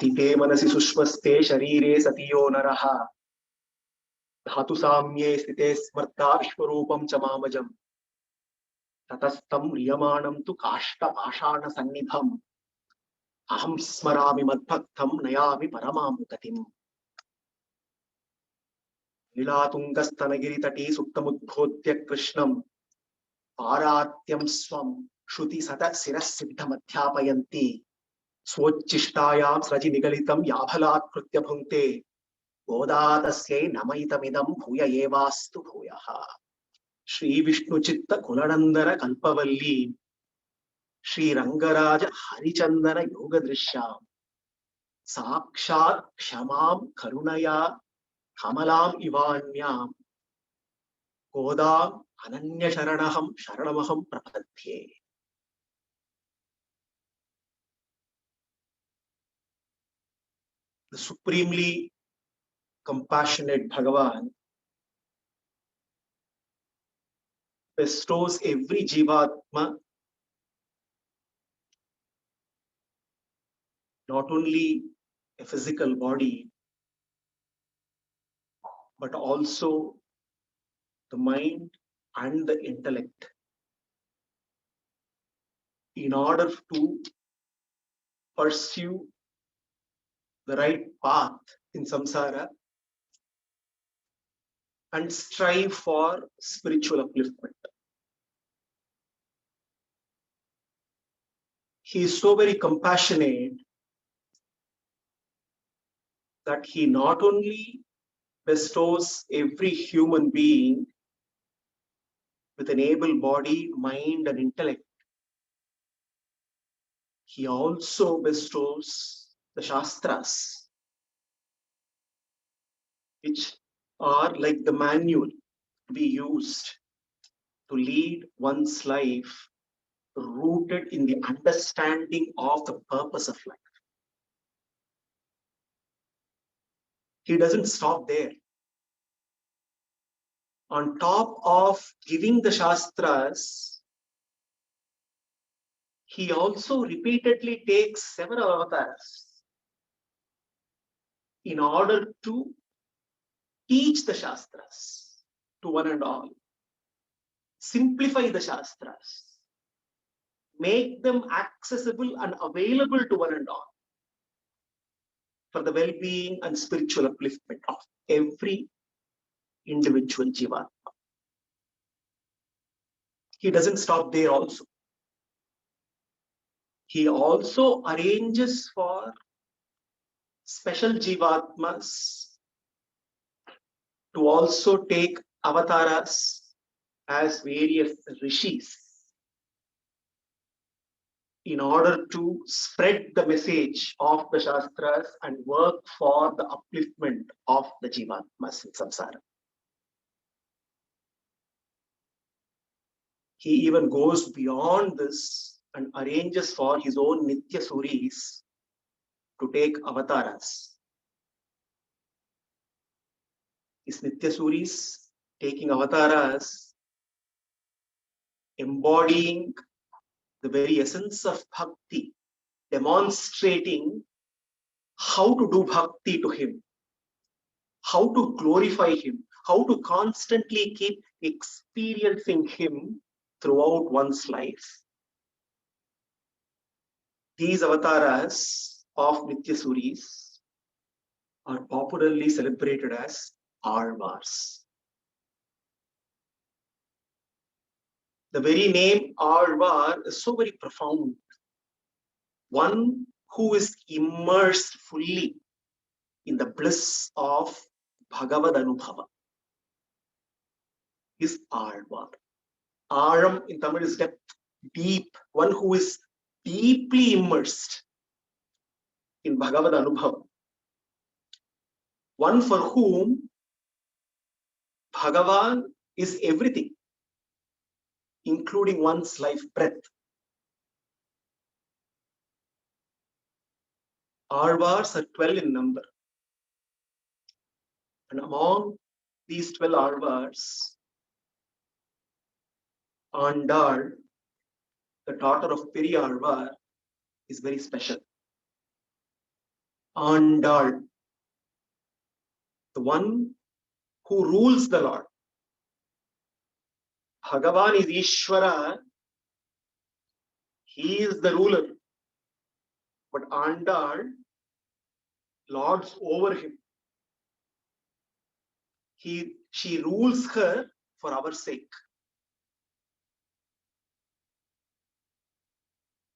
स्थिते मनसि सुष्मस्ते शरीरे सतियो नरः धातु साम्ये स्थिते स्मर्ता विश्वरूपं च मामजम् ततस्तं म्रियमाणं तु काष्ठपाषाण सन्निधम् अहं स्मरामि मद्भक्तं नयामि परमां गतिम् लीलातुङ्गस्तनगिरितटे सुप्तमुद्बोध्य कृष्णं पारात्यं स्वं श्रुति सत शिरःसिद्धमध्यापयन्ति स्वोच्छिष्टायां स्रजि निगलितं याभलात्कृत्य भुङ्क्ते गोदा तस्यै नमयितमिदं भूय एवास्तु भूयः श्री विष्णुचित्त कुलनन्दन कल्पवल्ली श्री रंगराज हरिचंदन योग दृश्यां साक्षात् क्षमां करुणया कमलाम् इवान्यां गोदाम् अनन्य शरणमहं प्रपद्ये। The supremely compassionate Bhagavan bestows every Jivatma not only a physical body, but also the mind and the intellect in order to pursue the right path in samsara and strive for spiritual upliftment. He is so very compassionate that he not only bestows every human being with an able body, mind, and intellect, he also bestows the Shastras, which are like the manual to be used to lead one's life rooted in the understanding of the purpose of life. He doesn't stop there. On top of giving the Shastras, he also repeatedly takes several avatars in order to teach the Shastras to one and all, simplify the Shastras, make them accessible and available to one and all for the well-being and spiritual upliftment of every individual Jiva. He doesn't stop there also. He also arranges for special Jivatmas to also take avatars as various rishis in order to spread the message of the Shastras and work for the upliftment of the Jivatmas in samsara. He even goes beyond this and arranges for his own Nitya Suris to take avatars. His Nitya Suris taking avatars, embodying the very essence of bhakti, demonstrating how to do bhakti to him, how to glorify him, how to constantly keep experiencing him throughout one's life. These avatars of Nitya Suris are popularly celebrated as Alvars. The very name Alvar is so very profound. One who is immersed fully in the bliss of Bhagavad Anubhava is Alvar. Aram in Tamil is depth, deep. One who is deeply immersed in Bhagavad Anubhava. One for whom Bhagavan is everything, including one's life breath. Alvars are 12 in number. And among these 12 Alvars, Andal, the daughter of Periyalvar, is very special. Andal, the one who rules the Lord. Bhagavan is Ishvara, he is the ruler. But Andal lords over him. She rules her for our sake.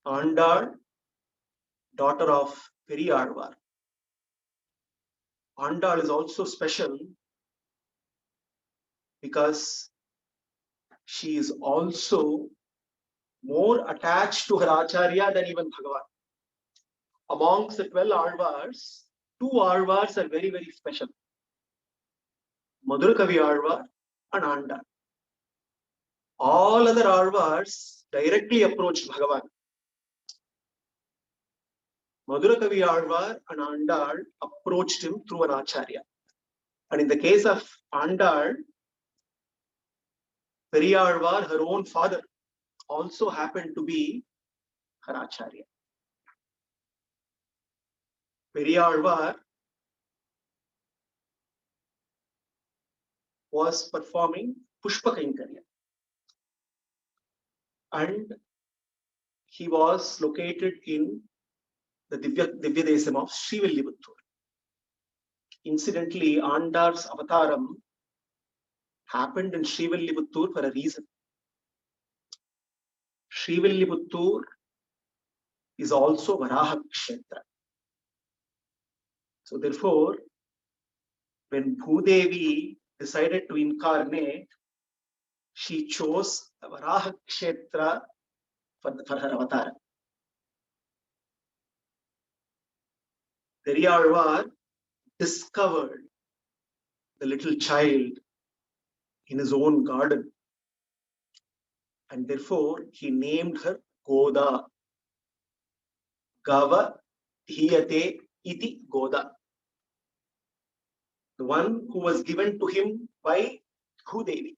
Andal, daughter of Periyalvar. Andal is also special because she is also more attached to her Acharya than even Bhagavan. Amongst the 12 Alvars, 2 Alvars are very, very special. Madhurakavi Alvar and Andal. All other Alvars directly approached Bhagavan. Madhurakavi Alvar and Andal approached him through an Acharya. And in the case of Andal, Periyalvar, her own father, also happened to be her Acharya. Periyalvar was performing Pushpakinkarya. And he was located in the Divya Desam of Srivilliputturu. Incidentally, Andal's avataram happened in Srivilliputturu for a reason. Srivilliputturu is also Varaha Kshetra. So therefore, when Bhudevi decided to incarnate, she chose Varaha Kshetra for her avatar. Periyalvar discovered the little child in his own garden, and therefore he named her Goda. Gava Hiyate Iti Goda. The one who was given to him by Bhudevi.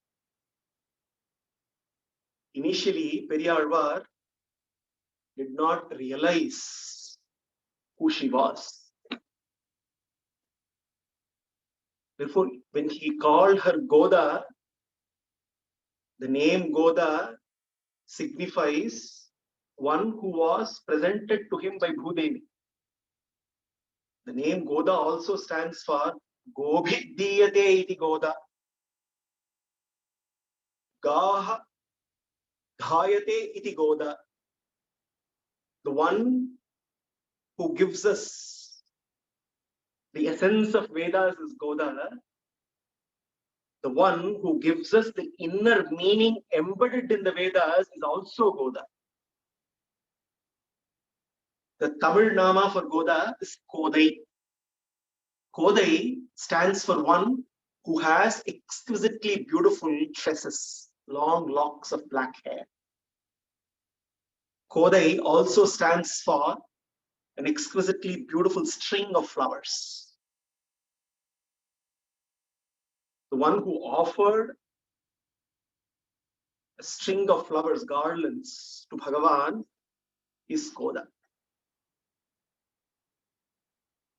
Initially, Periyalvar did not realize who she was. Therefore, when he called her Goda, the name Goda signifies one who was presented to him by Bhudevi. The name Goda also stands for Gobhidiyate iti Goda. Gaha Dhayate iti Goda. The one who gives us the essence of Vedas is Goda. The one who gives us the inner meaning embedded in the Vedas is also Goda. The Tamil Nama for Goda is Kodai. Kodai stands for one who has exquisitely beautiful tresses, long locks of black hair. Kodai also stands for an exquisitely beautiful string of flowers. The one who offered a string of flowers, garlands to Bhagavan is Goda.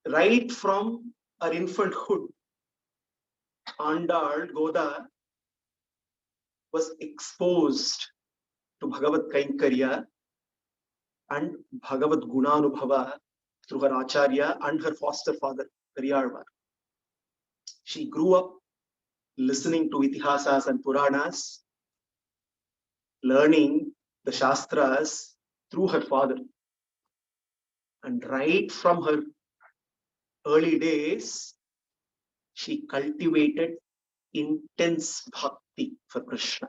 Right from her infanthood, Andal Goda was exposed to Bhagavad Kaikarya and Bhagavad Gunanubhava through her Acharya and her foster father, Periyalvar. She grew up listening to Itihasas and Puranas, learning the Shastras through her father. And right from her early days, she cultivated intense bhakti for Krishna.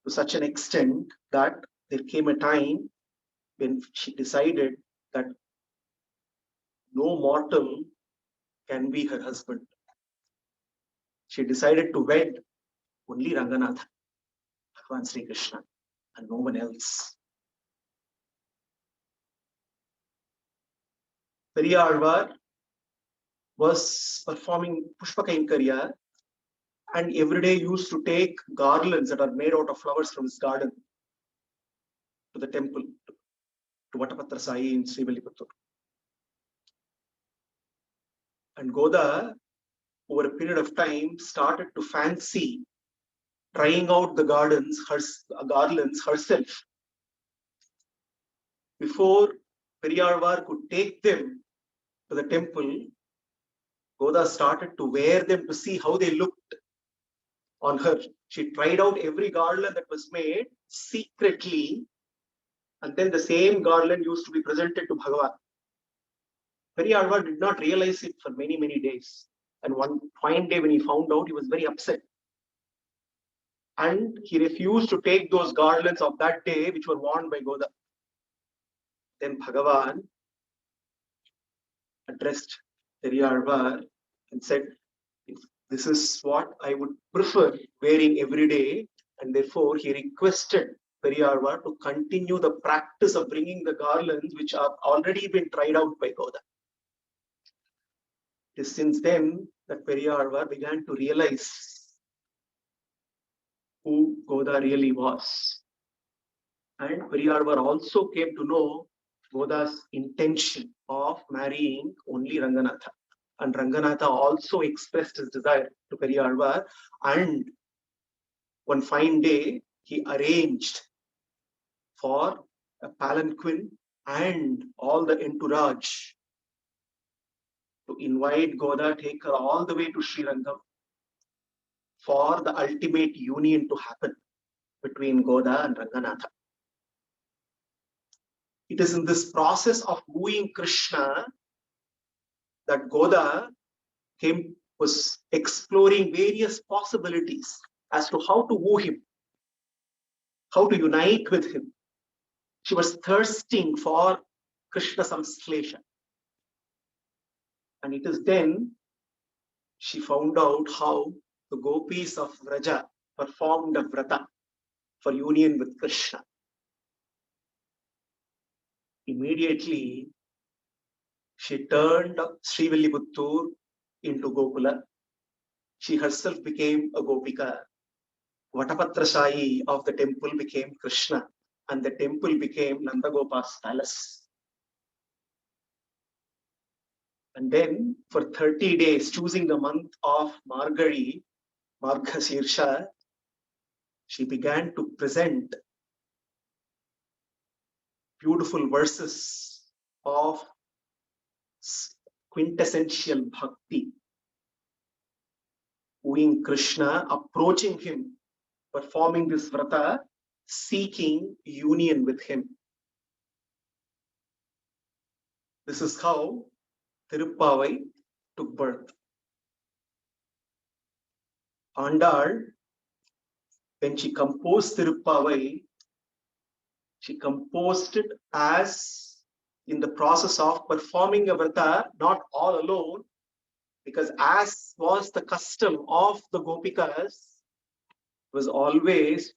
To such an extent that there came a time when she decided that no mortal can be her husband. She decided to wed only Ranganatha, Bhagavan Sri Krishna, and no one else. Periyalvar was performing Pushpakinkarya and every day used to take garlands that are made out of flowers from his garden to the temple to Vatapatra Sai in Srivilliputturu. And Goda, over a period of time, started to fancy trying out the garlands herself. Before Periyalvar could take them to the temple, Goda started to wear them to see how they looked on her. She tried out every garland that was made secretly, and then the same garland used to be presented to Bhagavan. Periyalvar did not realize it for many, many days. And one fine day when he found out, he was very upset. And he refused to take those garlands of that day, which were worn by Goda. Then Bhagavan addressed Periyalvar and said, this is what I would prefer wearing every day. And therefore, he requested Periyalvar to continue the practice of bringing the garlands which have already been tried out by Goda. It is since then that Periyalvar began to realize who Goda really was. And Periyalvar also came to know Goda's intention of marrying only Ranganatha. And Ranganatha also expressed his desire to Periyalvar. And one fine day, he arranged for a palanquin and all the entourage to invite Goda, take her all the way to Srirangam for the ultimate union to happen between Goda and Ranganatha. It is in this process of wooing Krishna that Goda was exploring various possibilities as to how to woo him, how to unite with him. She was thirsting for Krishna Samslesha. And it is then she found out how the gopis of Vraja performed a vrata for union with Krishna. Immediately, she turned Srivilliputturu into Gokula. She herself became a Gopika. Vatapatra Sai of the temple became Krishna, and the temple became Nandagopa's palace. And then for 30 days, choosing the month of Margari, Margasirsha, she began to present beautiful verses of quintessential bhakti, wooing Krishna, approaching him, performing this vrata, seeking union with him. This is how Tirupavai took birth. Andal, when she composed Tirupavai, she composed it as in the process of performing a vrata, not all alone, because as was the custom of the Gopikas, was always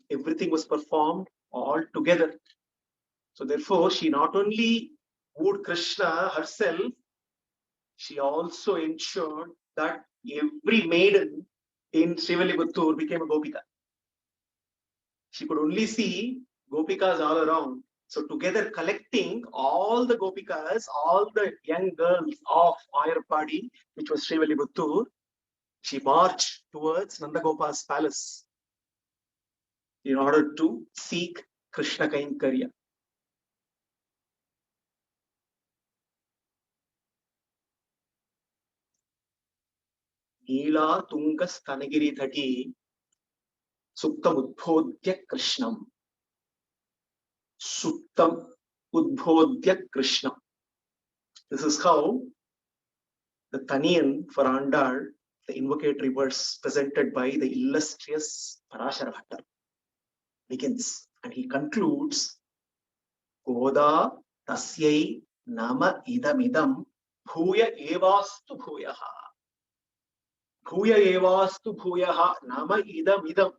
everything was performed all together. So therefore, she not only wooed Krishna herself, she also ensured that every maiden in Srivilliputturu became a Gopika. She could only see Gopikas all around. So together collecting all the Gopikas, all the young girls of Ayurpadi, which was Srivilliputturu, she marched towards Nandagopa's palace in order to seek Krishna Kainkarya. Neela Tunga Stanagiri Thati Suktam Udbhodhya Krishnam. Suktam Udbhodhya Krishnam. This is how the Taniyan for Andal, the invocatory verse presented by the illustrious Parashara Bhatta, begins. And he concludes, Goda Tasyai Nama Idamidam Bhuya Evastu Bhuyaha. Bhuya Evastu Bhuyaha Nama Idamidam.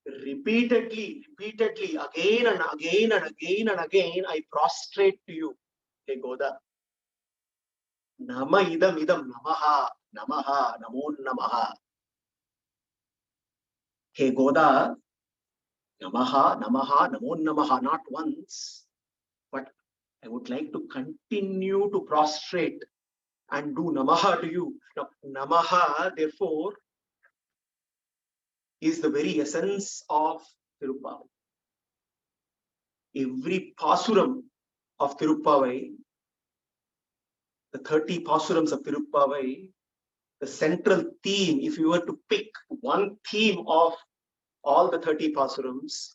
Repeatedly, again and again and again and again, I prostrate to you, hey Goda. Nama idam idam namaha, namaha, namo namaha. Hey Goda, Namaha, Namaha, Namo Namaha, not once, but I would like to continue to prostrate and do Namaha to you. Now, Namaha, therefore, is the very essence of Tirupavai. Every Pasuram of Tirupavai, the 30 Pasurams of Tirupavai, the central theme, if you were to pick one theme of all the 30 Pasurams,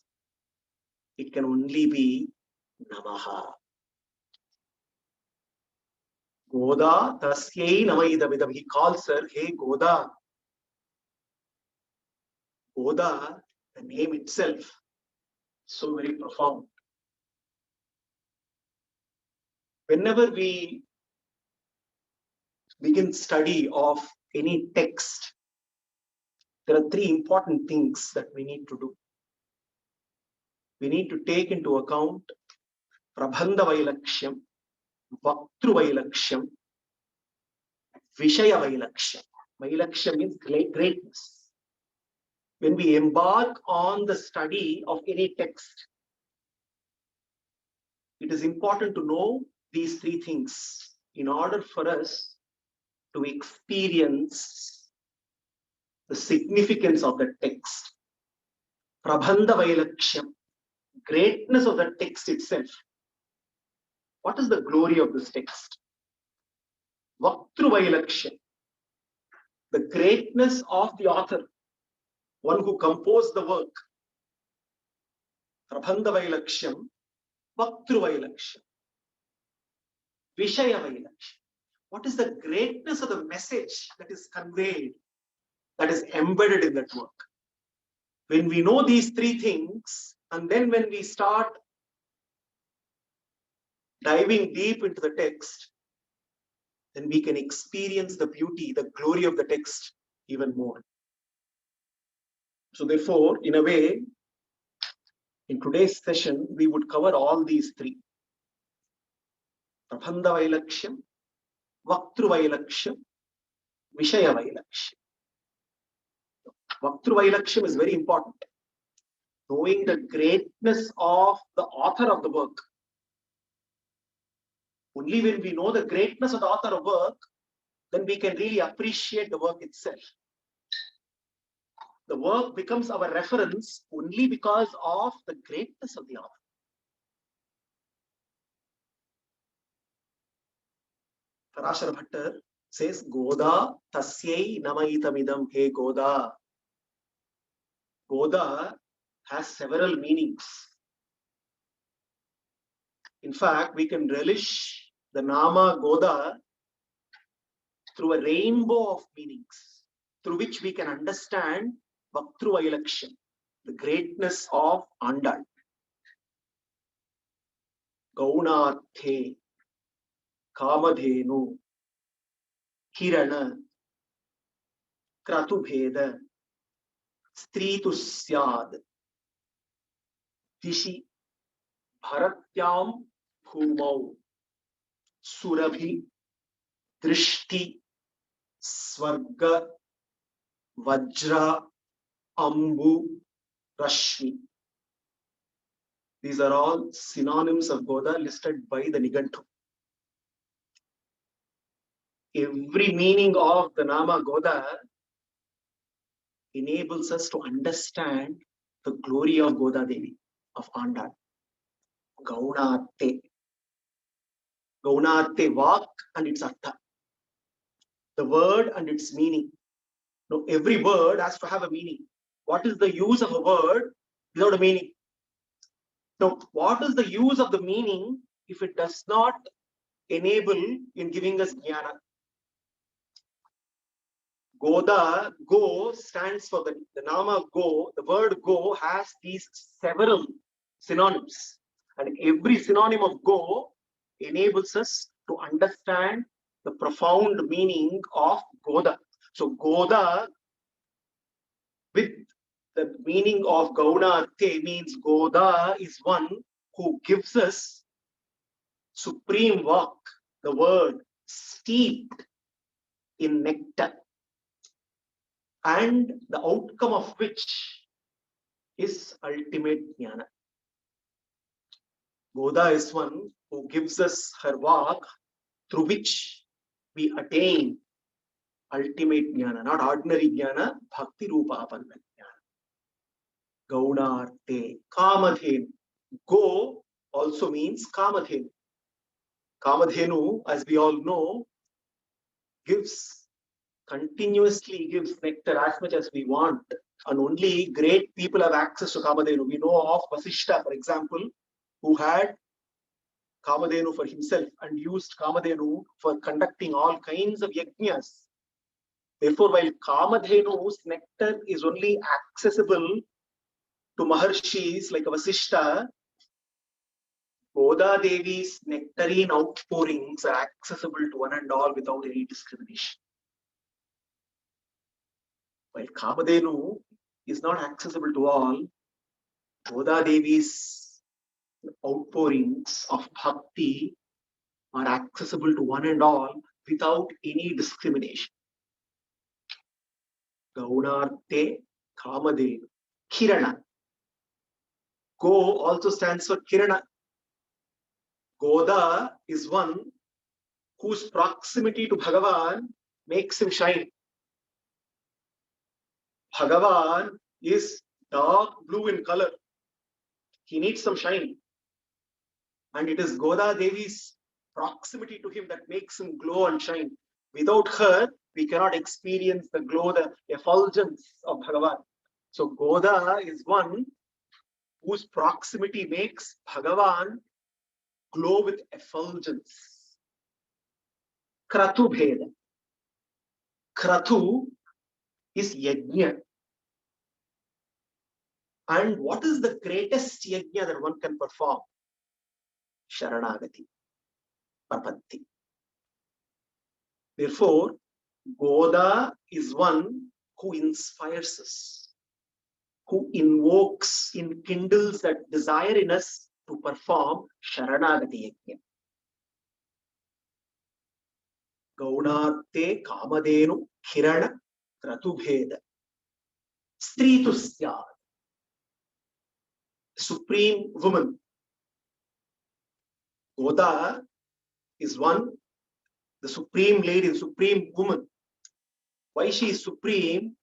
it can only be Namaha. Goda tasyai namaidamidam. He calls her, hey Goda. Goda, the name itself, so very profound. Whenever we begin study of any text, there are three important things that we need to do. We need to take into account Prabandha Vailakshyam, Vaktru Vailakshyam, Vishaya Vailakshyam. Vailakshyam means greatness. When we embark on the study of any text, it is important to know these three things in order for us to experience the significance of the text. Prabandha Vailakshyam, greatness of the text itself. What is the glory of this text? Vaktru Vailakshyam, the greatness of the author, one who composed the work. Prabandha Vailakshyam, Vaktru Vailakshyam, Vishaya Vailakshyam. What is the greatness of the message that is conveyed, that is embedded in that work? When we know these three things, and then when we start diving deep into the text, then we can experience the beauty, the glory of the text even more. So therefore, in a way, in today's session, we would cover all these three. Prabandha Vailakshyam, Vaktru Vailakshyam, Vishaya Vailakshyam. Vaktru Vailakshyam is very important. Knowing the greatness of the author of the work. Only when we know the greatness of the author of work, then we can really appreciate the work itself. The work becomes our reference only because of the greatness of the author. Parashara Bhattar says, Goda tasyai namaitamidam. Hey Goda. Goda has several meanings. In fact, we can relish the Nama Goda through a rainbow of meanings, through which we can understand Vaktru Vailakshyam, the greatness of Andal. Gaunathe, Kamadhenu, Kirana, Kratubheda, Stritusyad, Dishi, Bharatyam Bhumau, Surabhi, Drishti, Swarga, Vajra, Ambu, Rashmi. These are all synonyms of Goda listed by the Nigantu. Every meaning of the Nama Goda enables us to understand the glory of Goda Devi, of Andal. Gaunate. Gaunate, Vak and its Artha. The word and its meaning. Now, every word has to have a meaning. What is the use of a word without a meaning? Now, what is the use of the meaning if it does not enable in giving us jnana? Goda, go stands for the Nama go. The word go has these several synonyms. And every synonym of go enables us to understand the profound meaning of Goda. So Goda with the meaning of Gaunate means Goda is one who gives us supreme Vak, the word steeped in nectar, and the outcome of which is ultimate jnana. Goda is one who gives us her walk through which we attain ultimate jnana, not ordinary jnana, bhakti rupa apanna jnana. Gaunarte, Kamadhenu. Go also means Kamadhenu. Kamadhenu, as we all know, continuously gives nectar as much as we want. And only great people have access to Kamadhenu. We know of Vasishta, for example, who had Kamadhenu for himself and used Kamadhenu for conducting all kinds of yajnas. Therefore, while Kamadhenu's nectar is only accessible to Maharshis like Vasishta, Goda Devi's nectarine outpourings are accessible to one and all without any discrimination. While Kamadhenu is not accessible to all, Goda Devi's outpourings of bhakti are accessible to one and all without any discrimination. Gaunarte Kamadhenu. Kirana. Go also stands for Kirana. Goda is one whose proximity to Bhagavan makes him shine. Bhagavan is dark blue in color. He needs some shine. And it is Goda Devi's proximity to him that makes him glow and shine. Without her, we cannot experience the glow, the effulgence of Bhagavan. So Goda is one whose proximity makes Bhagavan glow with effulgence. Kratu Bheda. Kratu is yajna. And what is the greatest yajna that one can perform? Sharanagati, Prapatti. Therefore, Goda is one who inspires us, who invokes, enkindles that desire in us to perform Sharanagati yajna. Gaunarte Kamadhenu Kirana Kratubheda. Stritusya. Supreme woman. Goda is one, the supreme lady, the supreme woman. Why she is supreme?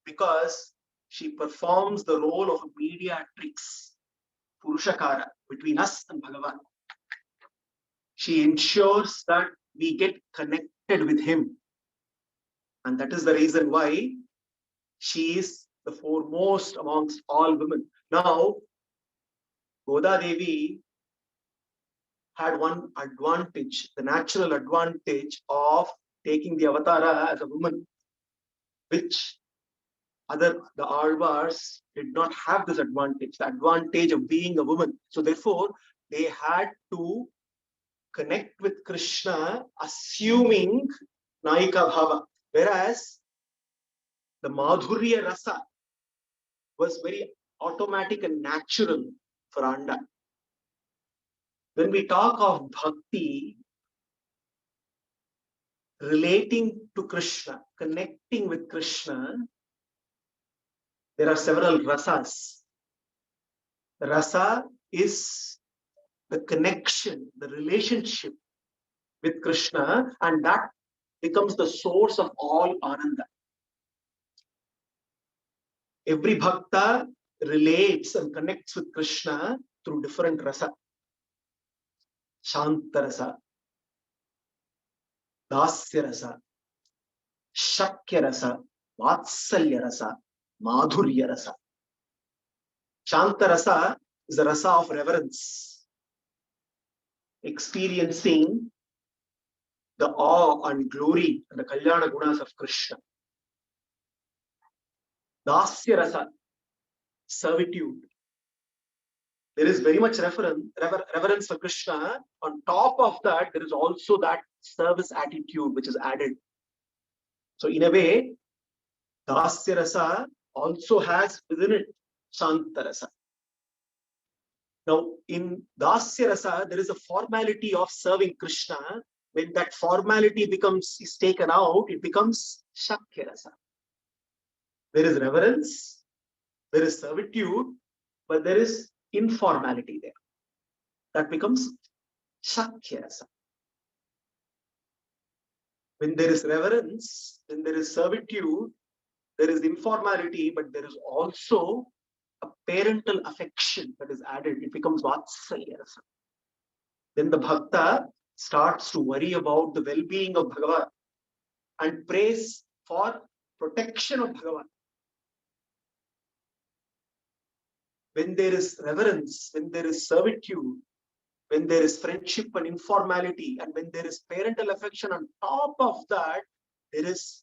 Because she performs the role of a mediatrix, Purushakara, between us and Bhagavan. She ensures that we get connected with him. And that is the reason why she is the foremost amongst all women. Now, Goda Devi had one advantage, the natural advantage of taking the avatara as a woman, which the Alvars did not have this advantage, the advantage of being a woman. So therefore, they had to connect with Krishna assuming Naika Bhava, whereas the Madhurya Rasa was very automatic and natural for Anda. When we talk of bhakti, relating to Krishna, connecting with Krishna, there are several rasas. Rasa is the connection, the relationship with Krishna, and that becomes the source of all ananda. Every bhakta relates and connects with Krishna through different rasa. Shanta rasa, dasya rasa, shakya rasa, vatsalya rasa, madhurya rasa. Shanta rasa is the rasa of reverence, experiencing the awe and glory and the kalyana gunas of Krishna. Dasya rasa, servitude. There is very much reverence for Krishna. On top of that, there is also that service attitude which is added. So in a way, Dasya rasa also has within it Shanta rasa. Now, in Dasya rasa, there is a formality of serving Krishna. When that formality is taken out, it becomes Shakya rasa. There is reverence, There is servitude, but there is informality there. That becomes Shakya Rasa. When there is reverence, when there is servitude, there is informality, but there is also a parental affection that is added. It becomes Vatsalya Rasa. Then the Bhakta starts to worry about the well-being of Bhagavan and prays for protection of Bhagavan. When there is reverence, when there is servitude, when there is friendship and informality, and when there is parental affection on top of that, there is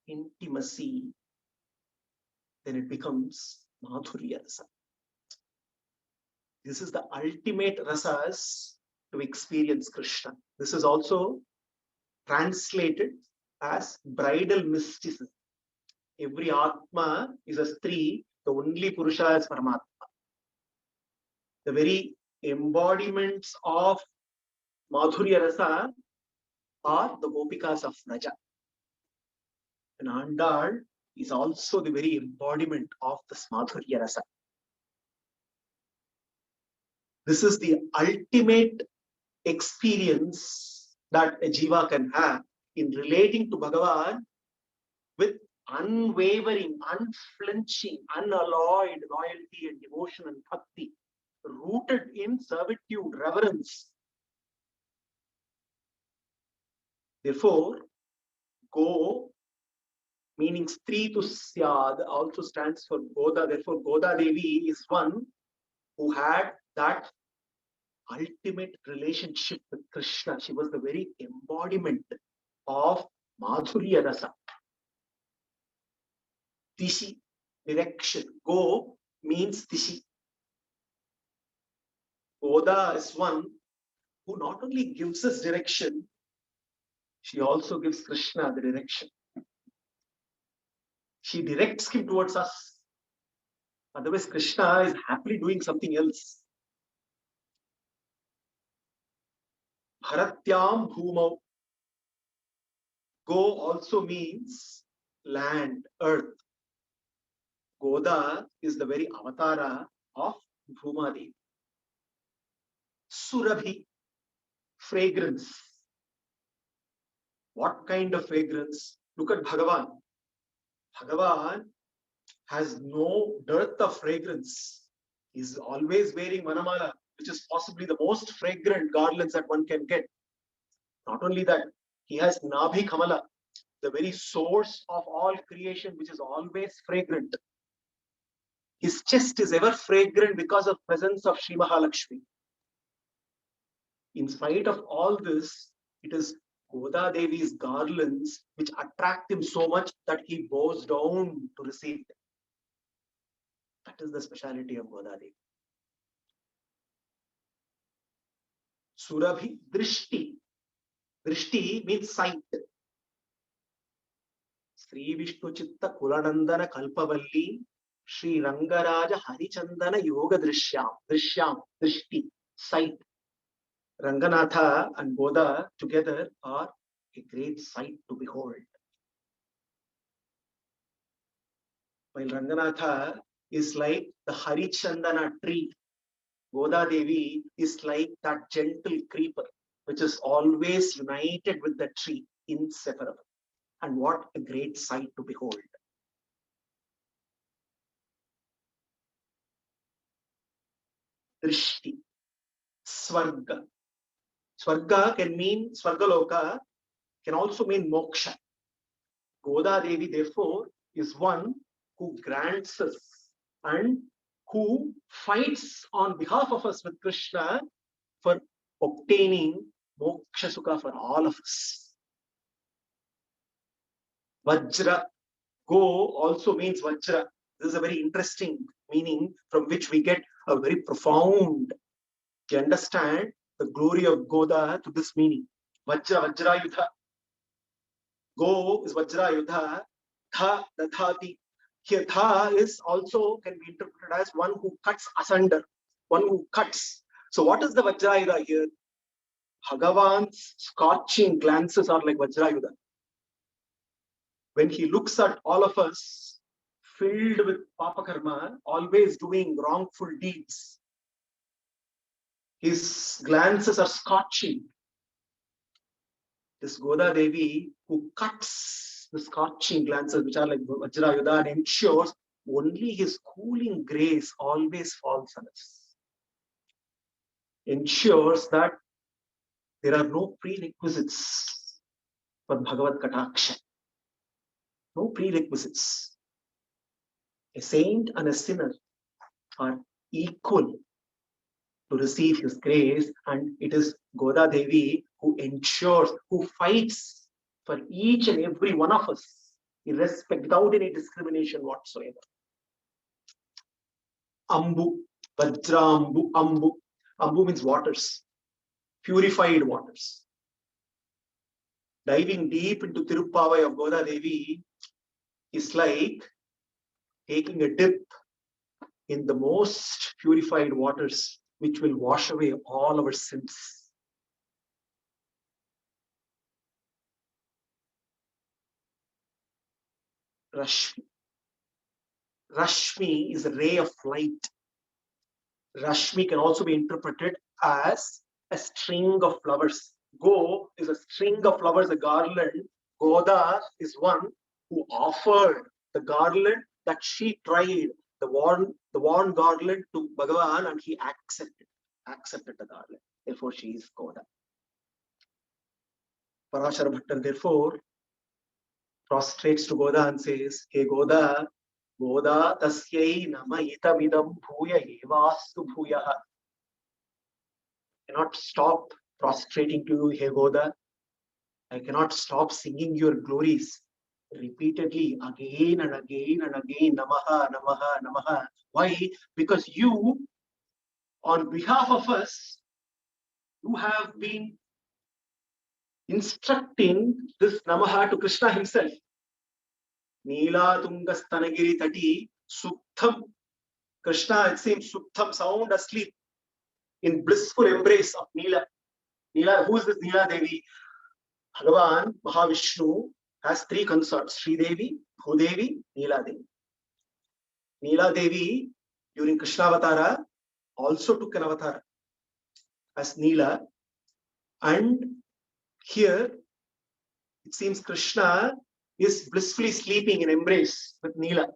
intimacy, then it becomes Madhurya Rasa. This is the ultimate rasas to experience Krishna. This is also translated as bridal mysticism. Every Atma is a Stri, the only Purusha is Paramatma. The very embodiments of Madhurya Rasa are the Gopikas of Vraja. And Andal is also the very embodiment of this Madhurya Rasa. This is the ultimate experience that a jiva can have in relating to Bhagavan with unwavering, unflinching, unalloyed loyalty and devotion and bhakti, rooted in servitude, reverence. Therefore, Go, meaning Stri to Syad, also stands for Goda. Therefore, Goda Devi is one who had that ultimate relationship with Krishna. She was the very embodiment of Madhurya Rasa. Tishi, direction. Go means Tishi. Goda is one who not only gives us direction, she also gives Krishna the direction. She directs him towards us. Otherwise, Krishna is happily doing something else. Bharatyam Bhumau. Go also means land, earth. Goda is the very avatara of Bhumadevi. Surabhi, fragrance. What kind of fragrance? Look at Bhagavan. Bhagavan has no dearth of fragrance. He's always wearing Vanamala, which is possibly the most fragrant garlands that one can get. Not only that, he has Nabhi Kamala, the very source of all creation, which is always fragrant. His chest is ever fragrant because of presence of Sri Mahalakshmi. In spite of all this, it is Goda Devi's garlands which attract him so much that he bows down to receive them. That is the speciality of Goda Devi. Surabhi Drishti. Drishti means sight. Sri Vishnu Chitta Kulanandana Kalpavalli Sri Rangaraja Harichandana Yoga Drishyam. Drishyam, Drishti, sight. Ranganatha and Goda together are a great sight to behold. While Ranganatha is like the Harichandana tree, Goda Devi is like that gentle creeper, which is always united with the tree, inseparable. And what a great sight to behold. Drishti, Swarga. Swarga can mean Swargaloka, can also mean moksha. Goda Devi, therefore, is one who grants us and who fights on behalf of us with Krishna for obtaining moksha sukha for all of us. Vajra, go also means Vajra. This is a very interesting meaning from which we get a very profound, you understand the glory of Goda to this meaning. Vajra, Vajra Yudha. Go is Vajra Yudha. Tha, Dathati. Here, Tha is also can be interpreted as one who cuts asunder, one who cuts. So what is the Vajra Yudha here? Bhagavan's scorching glances are like Vajra Yudha. When he looks at all of us, filled with papakarma, always doing wrongful deeds. His glances are scorching. This Goda Devi who cuts the scorching glances, which are like Vajrayudha, and ensures only his cooling grace always falls on us. Ensures that there are no prerequisites for Bhagavad Kataksha. No prerequisites. A saint and a sinner are equal to receive his grace, and it is Goda Devi who ensures, who fights for each and every one of us, without any discrimination whatsoever. Ambu, Vajrambu, Ambu. Ambu means waters, purified waters. Diving deep into Tirupavai of Goda Devi is like taking a dip in the most purified waters, which will wash away all our sins. Rashmi. Rashmi is a ray of light. Rashmi can also be interpreted as a string of flowers. Go is a string of flowers, a garland. Goda is one who offered the garland that she tried, the worn garland to Bhagavan, and he accepted the garland. Therefore, she is Goda. Parashara Bhattan therefore prostrates to Goda and says, Hey Goda, Goda tasyai nama itamidam bhuya evastu bhuyaha. I cannot stop prostrating to you, Hey Goda. I cannot stop singing your glories repeatedly, again and again and again. Namaha, Namaha, Namaha. Why? Because you, on behalf of us, you have been instructing this Namaha to Krishna himself. Neela Tungastanagiri Tati Suktham. Krishna, it seems, Suktham, sound asleep in blissful embrace of Neela. Neela, who is this Neela Devi? Bhagavan, Mahavishnu, has three consorts: Sri Devi, Bhudevi, Neela Devi. Neela Devi, during Krishna Avatara, also took an avatar as Neela. And here, it seems Krishna is blissfully sleeping in embrace with Neela.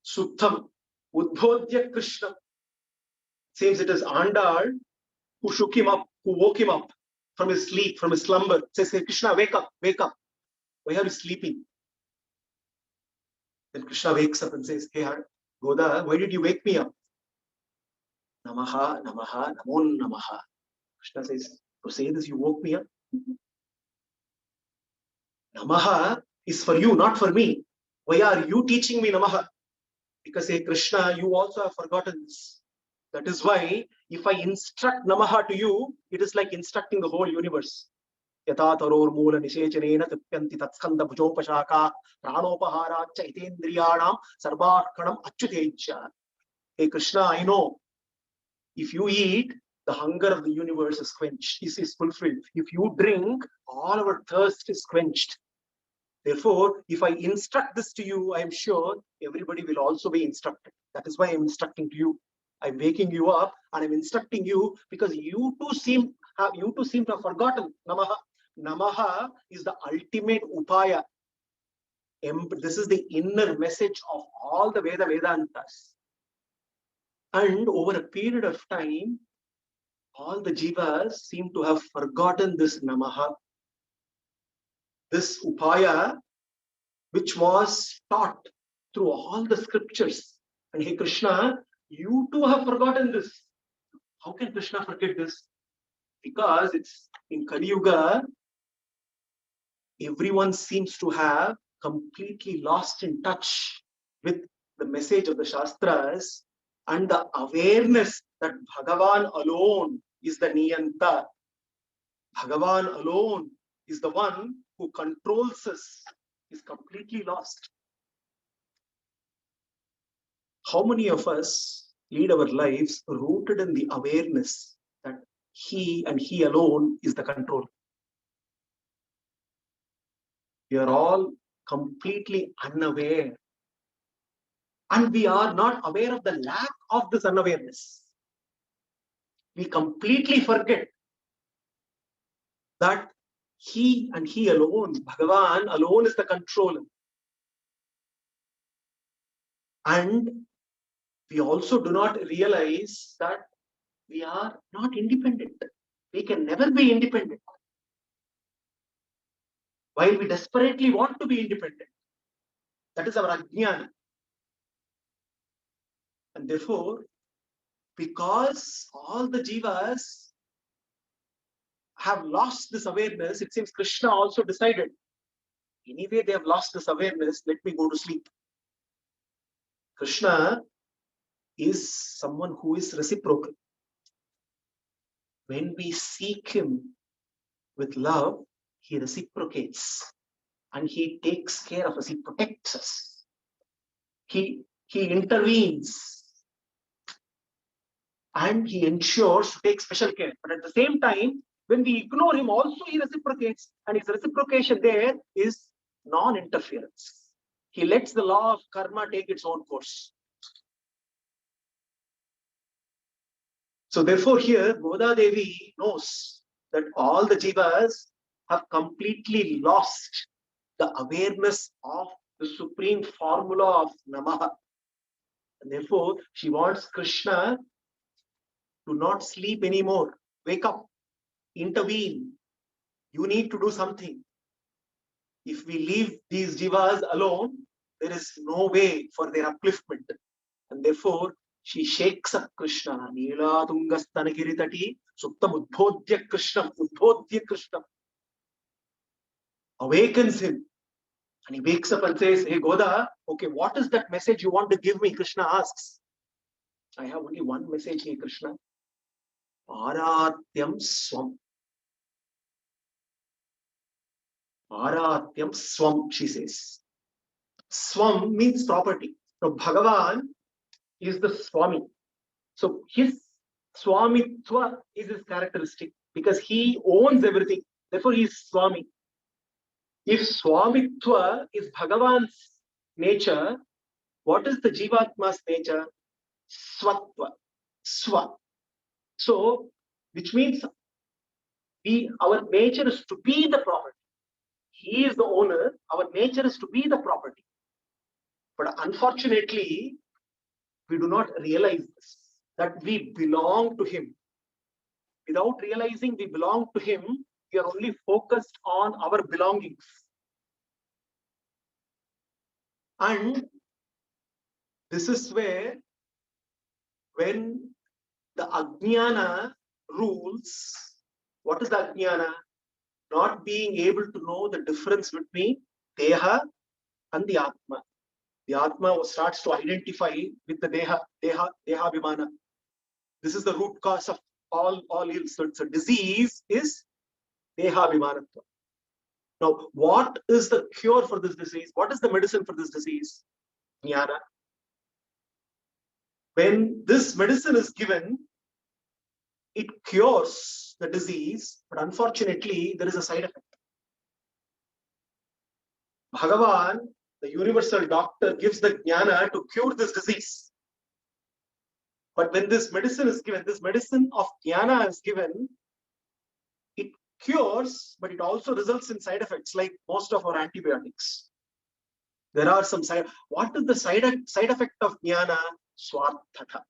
Suttam, Udbodhya Krishna. Seems it is Andal who shook him up, who woke him up from his sleep, from his slumber. Says, hey, Krishna, wake up, wake up. Why are you sleeping? Then Krishna wakes up and says, hey, Goda, why did you wake me up? Namaha, Namaha, Namo Namaha. Krishna says, to say this, you woke me up. Namaha is for you, not for me. Why are you teaching me Namaha? Because, hey, Krishna, you also have forgotten this. That is why, if I instruct Namaha to you, it is like instructing the whole universe. Yata taror moola nishechanena tapyanti tatskanda bhujopashaka pranopaharacha itendriyanam sarvarkanam achyutecha. Hey Krishna, I know if you eat, the hunger of the universe is quenched, is fulfilled. If you drink, all our thirst is quenched. Therefore, if I instruct this to you, I am sure everybody will also be instructed. That is why I am instructing to you. I'm waking you up and I'm instructing you because you too seem to have forgotten Namaha. Namaha is the ultimate upaya. This is the inner message of all the Vedantas. And over a period of time, all the jivas seem to have forgotten this Namaha. This upaya, which was taught through all the scriptures. And hey Krishna, you too have forgotten this. How can Krishna forget this? Because it's in Kali Yuga, everyone seems to have completely lost in touch with the message of the Shastras and the awareness that Bhagavan alone is the Niyanta. Bhagavan alone is the one who controls us, is completely lost. How many of us lead our lives rooted in the awareness that he and he alone is the control? We are all completely unaware And we are not aware of the lack of this unawareness. We completely forget that he and he alone, Bhagavan alone, is the controller. And we also do not realize that we are not independent. We can never be independent. While we desperately want to be independent, that is our ajnana. And therefore, because all the jivas have lost this awareness, it seems Krishna also decided, anyway, they have lost this awareness, let me go to sleep. Krishna is someone who is reciprocal. When we seek him with love, he reciprocates and he takes care of us, he protects us, he intervenes and he ensures to take special care. But at the same time, when we ignore him, also he reciprocates, and his reciprocation there is non-interference. He lets the law of karma take its own course. So therefore here, Goda Devi knows that all the jivas have completely lost the awareness of the supreme formula of Namaha. And therefore, she wants Krishna to not sleep anymore. Wake up, intervene. You need to do something. If we leave these jivas alone, there is no way for their upliftment. And therefore, she shakes up Krishna. Neela Tungastanagiri Suktam Udbodhya Krishnam. Awakens him. And he wakes up and says, hey Goda, okay, what is that message you want to give me? Krishna asks. I have only one message here, Krishna. Aratyam Swam. Aratyam Swam, she says. Swam means property. So Bhagavan is the Swami. So his Swamitva is his characteristic because he owns everything. Therefore, he is Swami. If Swamitva is Bhagavan's nature, what is the Jivatma's nature? Swatva. Swa. So, which means our nature is to be the property. He is the owner. Our nature is to be the property. But unfortunately, we do not realize this, that we belong to him. Without realizing we belong to him, we are only focused on our belongings. And this is where, when the ajnana rules, what is the ajnana? Not being able to know the difference between deha and the atma. The atma starts to identify with the deha vimana. This is the root cause of all ills. So it's a disease is deha vimanatva. Now, what is the cure for this disease? What is the medicine for this disease? Jnana. When this medicine is given, it cures the disease, but unfortunately, there is a side effect. Bhagavan, the universal doctor, gives the jnana to cure this disease. But when this medicine is given, this medicine of jnana is given, it cures, but it also results in side effects like most of our antibiotics. There are some side. What is the side effect of jnana? Swarthatha.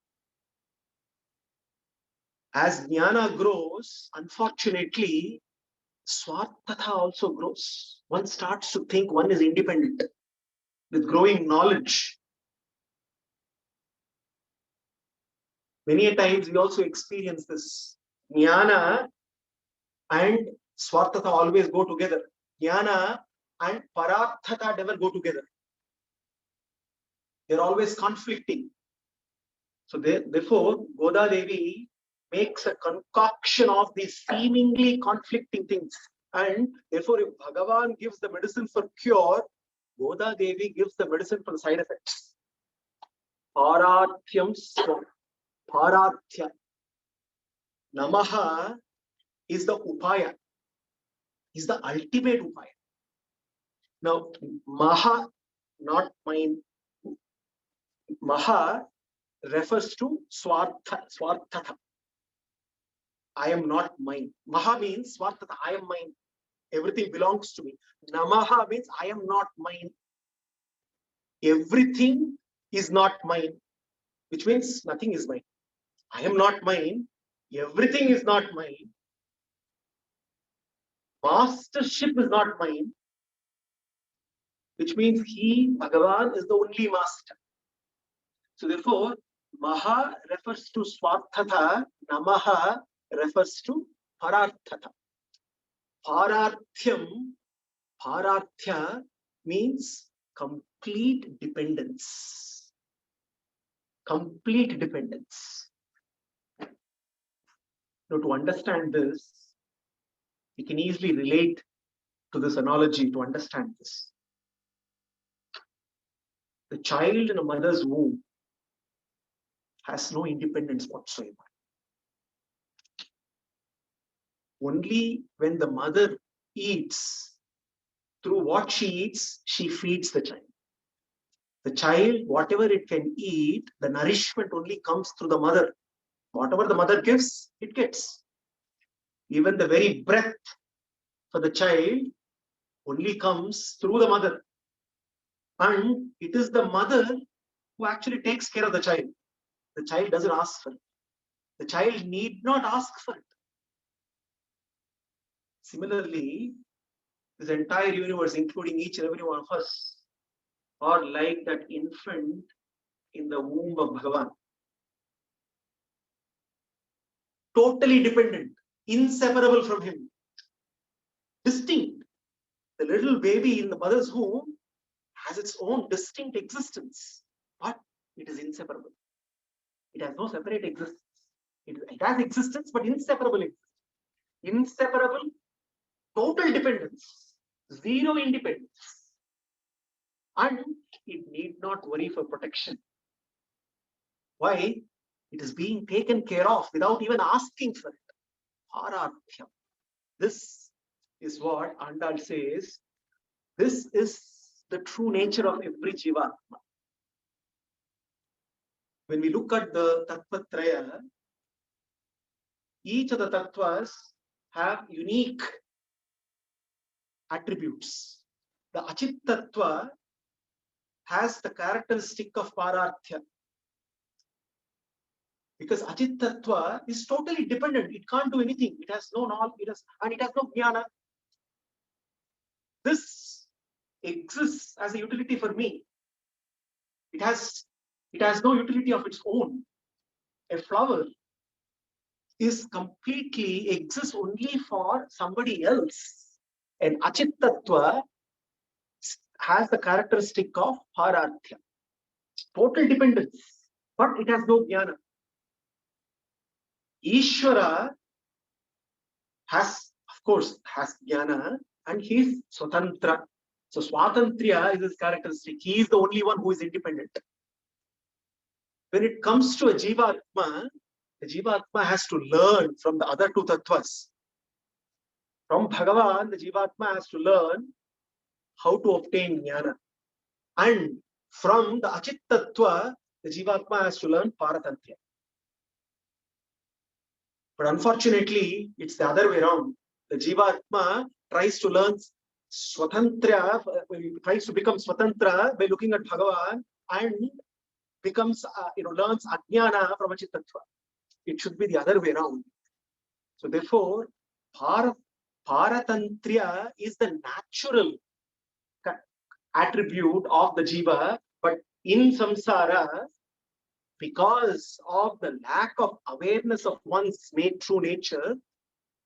As jnana grows, unfortunately, swarthatha also grows. One starts to think one is independent. With growing knowledge, many a times we also experience this. Jnana and swarthatha always go together. Jnana and pararthata never go together. They're always conflicting. So therefore, Goda Devi makes a concoction of these seemingly conflicting things. And therefore, if Bhagavan gives the medicine for cure, Goda Devi gives the medicine for the side effects. Parathyam Swam. Parathya. Namaha is the upaya, is the ultimate upaya. Now, Maha, not mine. Maha refers to Swarthatha. I am not mine. Maha means Swarthatha, I am mine. Everything belongs to me. Namaha means I am not mine. Everything is not mine, which means nothing is mine. I am not mine. Everything is not mine. Mastership is not mine, which means he, Bhagavan, is the only master. So therefore, Maha refers to Swarthatha, Namaha refers to Pararthatha. Pararthya means complete dependence. Complete dependence. Now, to understand this, we can easily relate to this analogy to understand this. The child in a mother's womb has no independence whatsoever. Only when the mother eats, through what she eats, she feeds the child. The child, whatever it can eat, the nourishment only comes through the mother. Whatever the mother gives, it gets. Even the very breath for the child only comes through the mother. And it is the mother who actually takes care of the child. The child doesn't ask for it. The child need not ask for it. Similarly, this entire universe, including each and every one of us, are like that infant in the womb of Bhagavan. Totally dependent, inseparable from him, distinct. The little baby in the mother's womb has its own distinct existence, but it is inseparable. It has no separate existence. It has existence, but inseparable existence. Inseparable, total dependence, zero independence. And it need not worry for protection. Why? It is being taken care of without even asking for it. Pararthya. This is what Andal says. This is the true nature of every Jivatma. When we look at the Tattvatraya, each of the Tattvas have unique attributes. The Achit Tattva has the characteristic of Pararthya. Because Achit Tattva is totally dependent. It can't do anything. It has no knowledge, and it has no jnana. This exists as a utility for me. It has no utility of its own. A flower is completely exists only for somebody else. And Achit Tattva has the characteristic of Pararthya. Total dependence, but it has no jnana. Ishvara has, of course, has jnana, and he is Swatantra. So Swatantriya is his characteristic. He is the only one who is independent. When it comes to a Jivatma, the Jivatma has to learn from the other two Tattvas. From Bhagavan, the Jivatma has to learn how to obtain jnana. And from the Achit Tattva, the Jivatma has to learn Paratantya. But unfortunately, it's the other way around. The Jivatma tries to learn Swatantra, tries to become Swatantra by looking at Bhagavan and becomes, learns Ajnana from Achit Tattva. It should be the other way around. So therefore, Paratantriya is the natural attribute of the Jiva, but in samsara, because of the lack of awareness of one's true nature,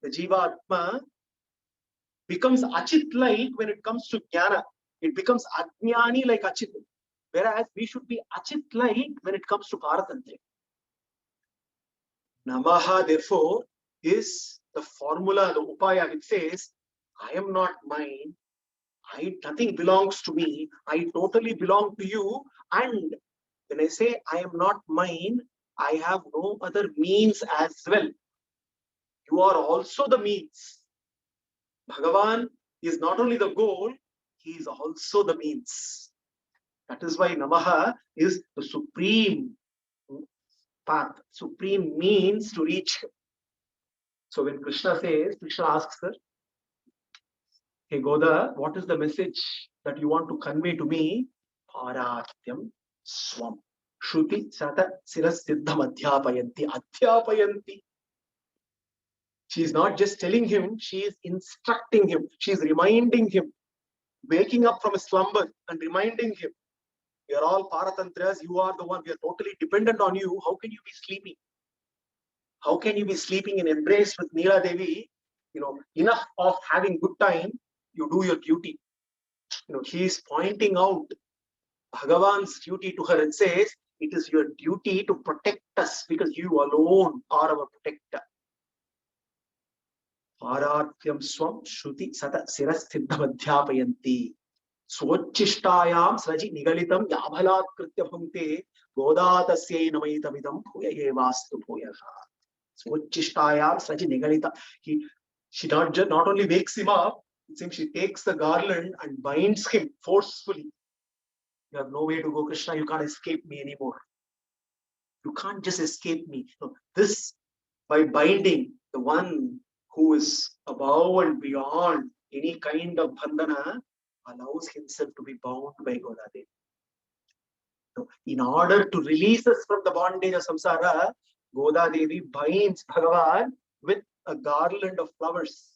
the Jivatma becomes Achit-like when it comes to Jnana. It becomes Ajnani like Achit. Whereas we should be Achit-like when it comes to Paratantriya. Namaha, therefore, is the formula, the upaya, which says, I am not mine. Nothing belongs to me. I totally belong to you. And when I say I am not mine, I have no other means as well. You are also the means. Bhagavan is not only the goal, he is also the means. That is why Namaha is the supreme path. Supreme means to reach him. So when Krishna asks her, hey Goda, what is the message that you want to convey to me? Paratyam swam. Shruti sata siras siddham adhyapayanti. She is not just telling him, she is instructing him. She is reminding him, waking up from a slumber and reminding him, we are all paratantras, you are the one, we are totally dependent on you. How can you be sleeping? How can you be sleeping in embrace with Neela Devi? Enough of having good time, you do your duty. He is pointing out Bhagavan's duty to her and says, it is your duty to protect us because you alone are our protector. Paratyam swam shruti sata sirasthiddhamadhyapayanti. Svochishtaayam sraji nigalitam yabhalat kritya bhunte godatasya namaitamidam bhuya evastu bhuyaha. Svochishtaayam sraji nigalita. She not only wakes him up, it seems she takes the garland and binds him forcefully. You have no way to go, Krishna. You can't escape me anymore. You can't just escape me. So this, by binding the one who is above and beyond any kind of bandhana, allows himself to be bound by Godadevi. So in order to release us from the bondage of samsara, Godadevi binds Bhagavan with a garland of flowers.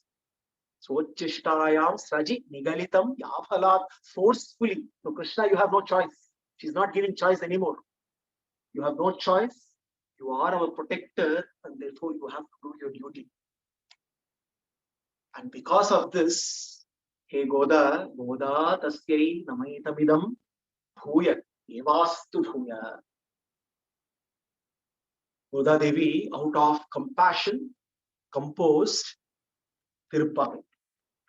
Svochishtayam sraji nigalitam yaphalat, forcefully. So Krishna, you have no choice. She's not giving choice anymore. You have no choice. You are our protector, and therefore you have to do your duty. And because of this, hey Goda tasyai namaitamidam bhuya evastu bhuya. Goda Devi, out of compassion, composed Tirupavai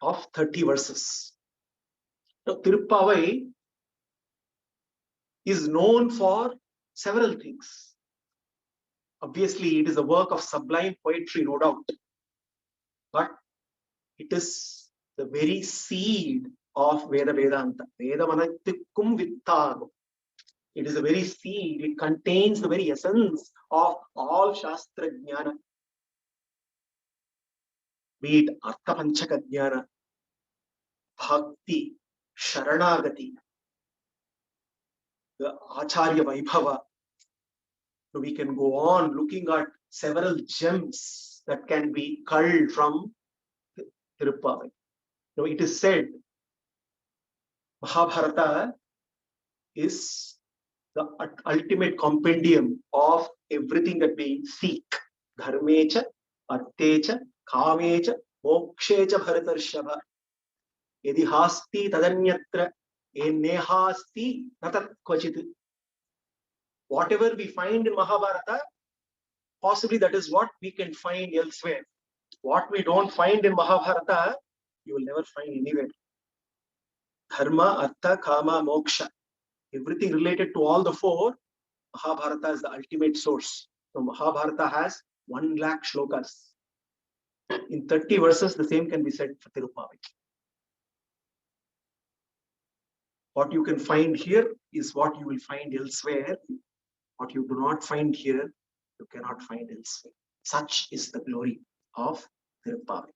of 30 verses. Now, Tirupavai is known for several things. Obviously, it is a work of sublime poetry, no doubt. But it is the very seed of Veda Vedanta. Veda Manattikkum Vittago. It is the very seed. It contains the very essence of all Shastra Jnana. Be it Artha Panchaka Jnana, Bhakti, Sharanagati, the Acharya Vaibhava. So we can go on looking at several gems that can be culled from Tirupavai. Now it is said Mahabharata is the ultimate compendium of everything that we seek. Dharmecha, Artecha, Kamecha, Mokshecha Bharatarshava. Yadi hasti tadanyatra, nehasti natat kvachit. Whatever we find in Mahabharata, possibly that is what we can find elsewhere. What we don't find in Mahabharata, you will never find anywhere. Dharma, Artha, Kama, Moksha. Everything related to all the four, Mahabharata is the ultimate source. So Mahabharata has 1 lakh shlokas. In 30 verses, the same can be said for Tirupavai. What you can find here is what you will find elsewhere. What you do not find here, you cannot find elsewhere. Such is the glory of Tirupavai.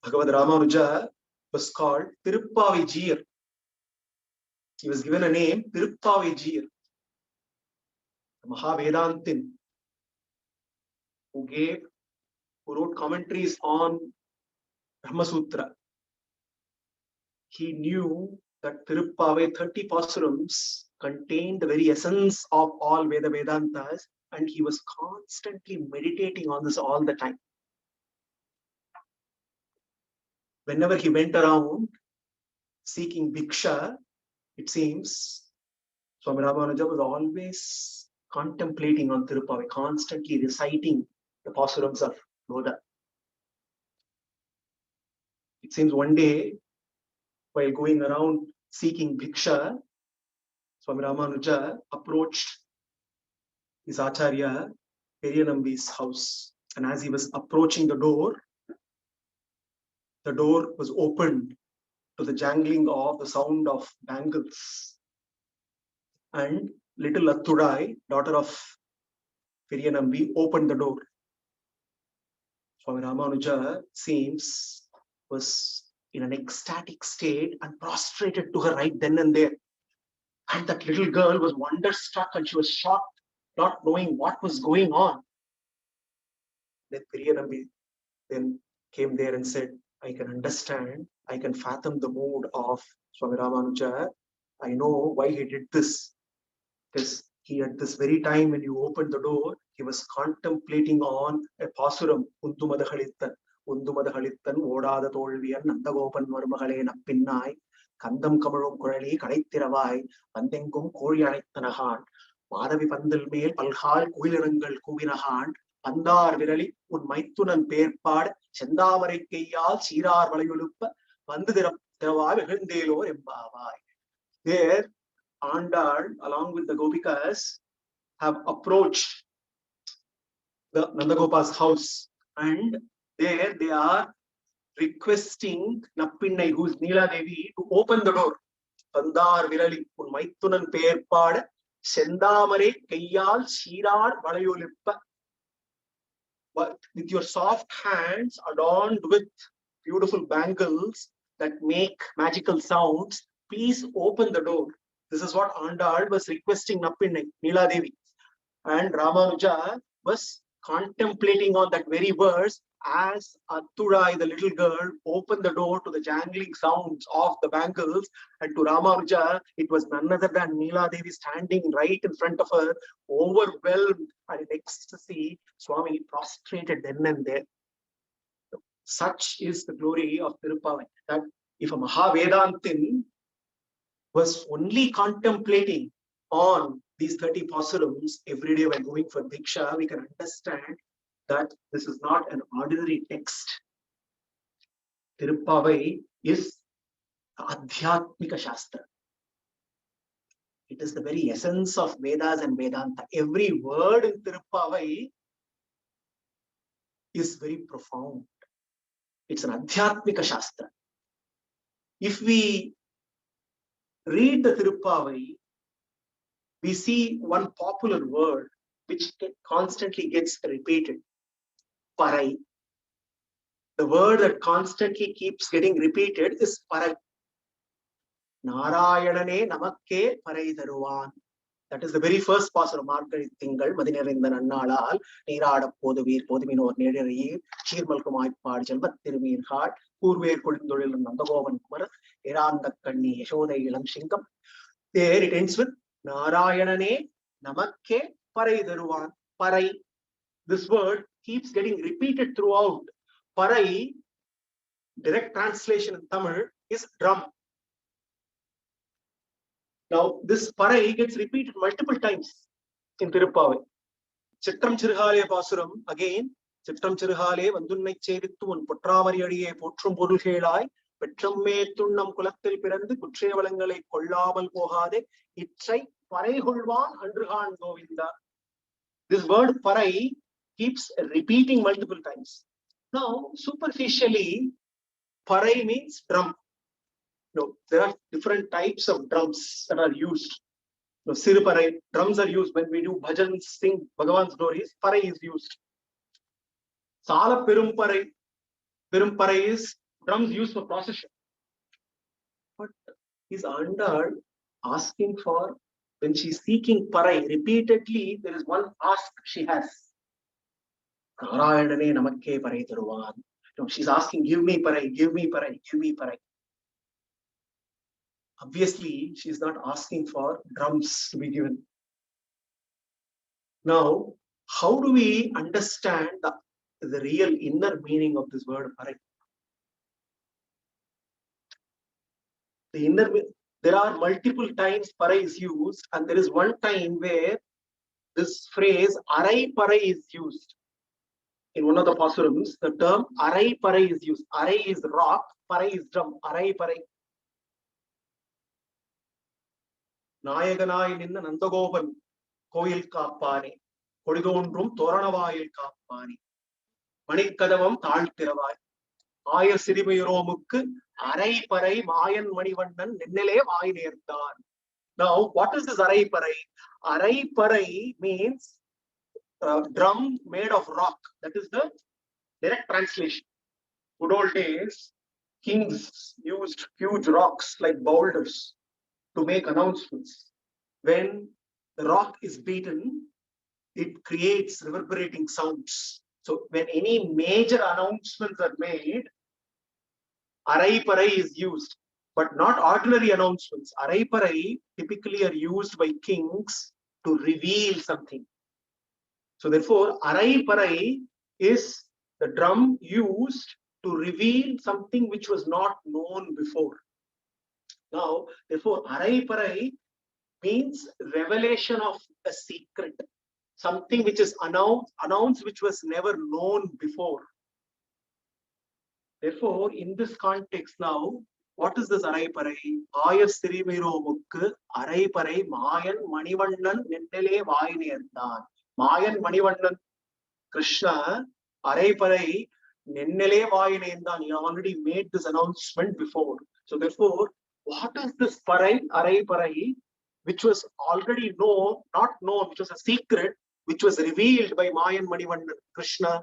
Bhagavad Ramanuja was called Tirupavai Jiyar. He was given a name, Tirupavai Jiyar. The Mahavedantin who wrote commentaries on Brahma Sutra. He knew that Tirupavai 30 pasurams contained the very essence of all Veda Vedantas, and he was constantly meditating on this all the time. Whenever he went around seeking Bhiksha, it seems Swami Ramanuja was always contemplating on Tirupavai, constantly reciting the pasurams of Goda. It seems one day, while going around seeking Bhiksha, Swami Ramanuja approached his Acharya Periyanambi's house. And as he was approaching the door was opened to the jangling of the sound of bangles. And little Atturai, daughter of Periyanambi, opened the door. Swami Ramanuja seems was in an ecstatic state and prostrated to her right then and there. And that little girl was wonderstruck and she was shocked, not knowing what was going on. Then Periyanambi then came there and said, I can understand, I can fathom the mood of Swami Ramanuja. I know why he did this. Because he, at this very time when you opened the door, he was contemplating on a pasuram, Undumadahalittan, Undumadahalittan, Odada Tolvian, Nandagopan Varmahale Napinnai, Kandam Kamarum Kurali, Kaditiravai, Pandengum Korianitanahan, Madavi Pandal Mail, Palhal, Kuilangal Kubinahan, Pandar Virali, Unmaitunan Perpad, Chendavare Kayal, Sirar Valayulupa, Vandiravai, Vendelo, Embavai. There, Andal, along with the Gopikas, have approached the Nandagopa's house, and there they are requesting Nappinnai, who is Neela Devi, to open the door. Pandar Virali, un Maithunan Perpad, Sendamare Kayyal Shirar Valayolippa. But with your soft hands adorned with beautiful bangles that make magical sounds, please open the door. This is what Andal was requesting Nappinnai, Neela Devi. And Ramanuja was contemplating on that very verse as Atturai, the little girl, opened the door to the jangling sounds of the bangles. And to Ramanuja, it was none other than Neela Devi standing right in front of her, overwhelmed and in ecstasy. Swami prostrated then and there. Such is the glory of Tirupavai, that if a Mahavedantin was only contemplating on these 30 pasurams every day while going for Diksha, we can understand that this is not an ordinary text. Tirupavai is Adhyatmika Shastra. It is the very essence of Vedas and Vedanta. Every word in Tirupavai is very profound. It's an Adhyatmika Shastra. If we read the Tirupavai, we see one popular word which constantly gets repeated. Parai. The word that constantly keeps getting repeated is Parai. Narayanane Namakke Parai Daruvan. That is the very first passage of Margaret Tingal, Madinarindan Annalal, Nirada Podavir, Podiminor Neri, Shirmalkumai Parjalvat, Tirmir Hart, Purver Kudindul Nandagovan Kumar, Iranda Kandi, Yashoda Ilam Shinkam. There it ends with Narayanane Namakke Parai Daruvan. Parai. This word keeps getting repeated throughout. Parai, direct translation in Tamil, is drum. Now, this Parai gets repeated multiple times in Tirupavai. Chitram Chirhale Pasuram, again, Chitram Chirhale, Vandunai Chevitun, Putravari, Potrum Purulhelai, Petramme Tunam Kulatil Pirandu, Kutre Valangale, Kolabal Pohade, Itchai, Parai Hulwan, Andruhan Govinda. This word Parai keeps repeating multiple times. Now, superficially, Parai means drum. No, there are different types of drums that are used. No, Siruparai, drums are used when we do bhajans, sing Bhagavan's glories. Parai is used. Sala Perumparai. Perumparai is drums used for procession. But is Andal asking for, when she's seeking Parai, repeatedly, there is one ask she has. Narayane Namakke Parai Daruvan. She's asking, give me Parai, give me Parai, give me Parai. Obviously, she's not asking for drums to be given. Now, how do we understand the real inner meaning of this word Parai? There are multiple times Parai is used, and there is one time where this phrase Arai Parai is used. In one of the pasurams, the term Arai Parai is used. Arai is rock, Parai is drum. Arai Parai. Nayaganai Ninna Nandagopan Koil Kapani, Kodidondrum Toranavayil Kapani, Manikadavam Tal Tiravai, Aya Sirimayuromukku Arai Parai Mayan Manivandan Ninnile Vai Nerthan. Now, what is this Arai Parai? Arai Parai means drum made of rock. That is the direct translation. Good old days, kings used huge rocks like boulders to make announcements. When the rock is beaten, it creates reverberating sounds. So when any major announcements are made, Arai Parai is used, but not ordinary announcements. Arai Parai typically are used by kings to reveal something. So therefore, Arai Parai is the drum used to reveal something which was not known before. Now, therefore, Arai Parai means revelation of a secret, something which is announced which was never known before. Therefore, in this context now, what is this Arai Parai? Ayas Thirimiro Mukku, Arai Parai, Mayan Manivandan Ninnile Vai Nerthan. Mayan Manivandan, Krishna, Arai Parai, Ninnile Vai Nerthan. He already made this announcement before. So therefore, what is this Parai, Arai Parai, which was already known, not known, which was a secret, which was revealed by Mayan Manivandan, Krishna?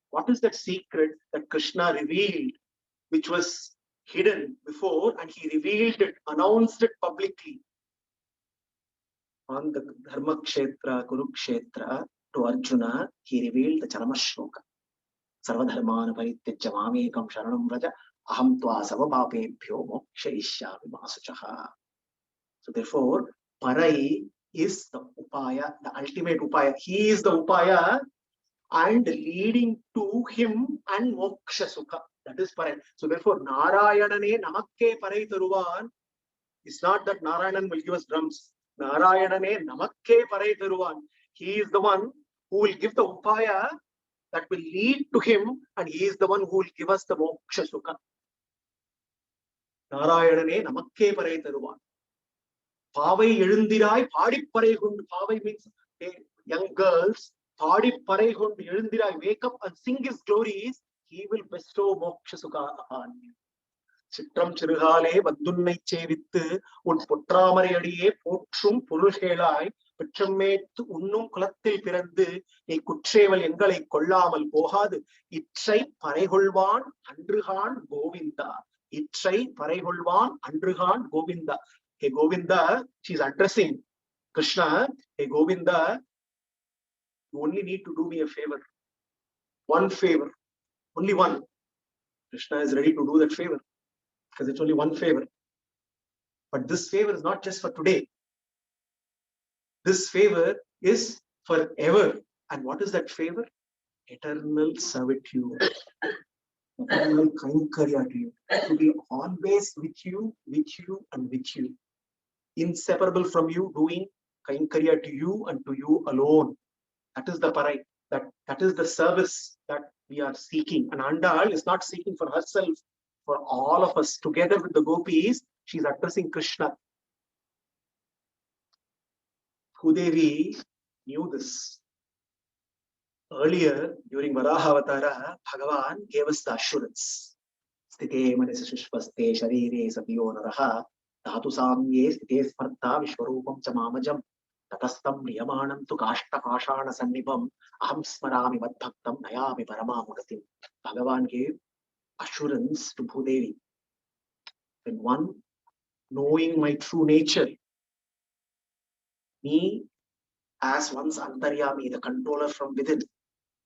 What is that secret that Krishna revealed, which was hidden before, and he revealed it, announced it publicly on the Dharma Kshetra, Kurukshetra to Arjuna? He revealed the Charama Shloka. Sarvadharmana Parityajya Mamekam Sharanam Vraja Aham Tva Savapapebhyo Mokshayishyami Ma Suchaha. So therefore, Parai is the Upaya, the ultimate Upaya. He is the Upaya and leading to him and Moksha Sukha. That is Parai. So therefore, Narayanane Namakke Parai Taruvan is not that Narayanan will give us drums. Narayanane Namakke Parai Taruvan. He is the one who will give the Upaya that will lead to him, and he is the one who will give us the Moksha Sukha. Narayanane Namakke Parai Taruvan. Pavai Elundirai Padi Parai Hundu. Pavai means young girls. Padi Parai Hundu Elundirai. Wake up and sing his glories. He will bestow Moksha Sukha upon you. Chitram Chirugale Vandunai Chevittu Un Putramari Adiye Potrum Purushelai Petramettu Unnum Kulathil Pirandu E Kutreval Engalai Kollamal Pohadu Itrai Parai Andruhan Govinda. Itrai Parai Andruhan Govinda. Hey Govinda, she's addressing Krishna. Hey Govinda, you only need to do me a favor. One favor. Only one. Krishna is ready to do that favor, because it's only one favor. But this favor is not just for today. This favor is forever. And what is that favor? Eternal servitude. Eternal kainkarya to you. To be always with you, and with you. Inseparable from you, doing kainkarya to you and to you alone. That is the Parai. That is the service that we are seeking. And Andal is not seeking for herself, for all of us. Together with the gopis, she is addressing Krishna. Bhudevi knew this. Earlier, during Varaha Avatara, Bhagavan gave us the assurance. Sthite manasa shushvaste sharire sabiyo naraha dhatu samye sthite smartha vishwarupam chamamajam tatastam niyamanam tu kashta kashana sannibam aham smarami madbhaktam nayami paramamagatim. Bhagavan gave assurance to Bhudevi. When one, knowing my true nature, me as one's Antaryami, the controller from within,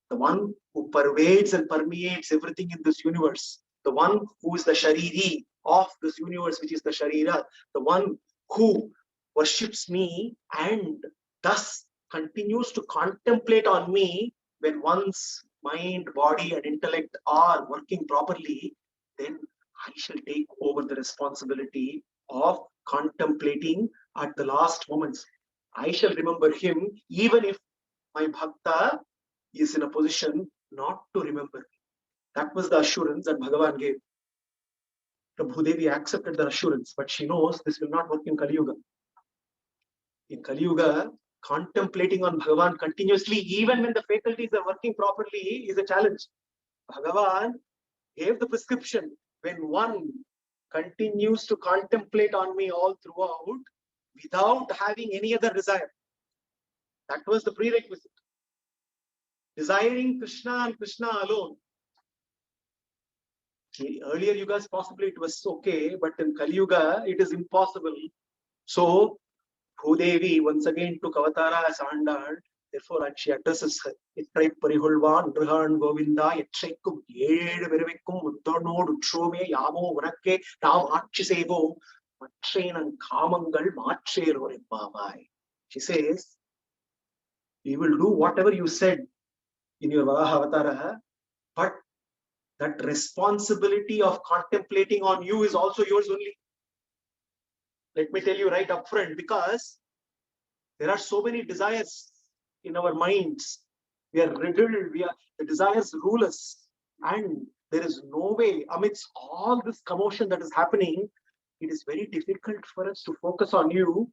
the one who pervades and permeates everything in this universe, the one who is the Shariri of this universe, which is the Sharira, the one who worships me and thus continues to contemplate on me. When one's mind, body, and intellect are working properly, then I shall take over the responsibility of contemplating at the last moments. I shall remember him even if my bhakta is in a position not to remember. That was the assurance that Bhagavan gave. Bhudevi accepted the assurance, but she knows this will not work in Kali Yuga. In Kali Yuga, contemplating on Bhagavan continuously, even when the faculties are working properly, is a challenge. Bhagavan gave the prescription. when one continues to contemplate on me all throughout without having any other desire. That was the prerequisite. Desiring Krishna and Krishna alone. Earlier yugas possibly it was okay, but in Kali Yuga it is impossible. So Bhudevi once again took avatara as Andal. Therefore, she addresses her. Itrai Parihulvan, Nrihan Govinda, Yatshaikum, Yed Verivikum, Muddanod, Utshome, Yamo, Vanakke, Now Akshisevo, Matrain and Kamangal, Matrelo Bhavai. She says, we will do whatever you said in your Avatara, but that responsibility of contemplating on you is also yours only. Let me tell you right up front, because there are so many desires in our minds. We are riddled, the desires rule us, and there is no way amidst all this commotion that is happening, it is very difficult for us to focus on you.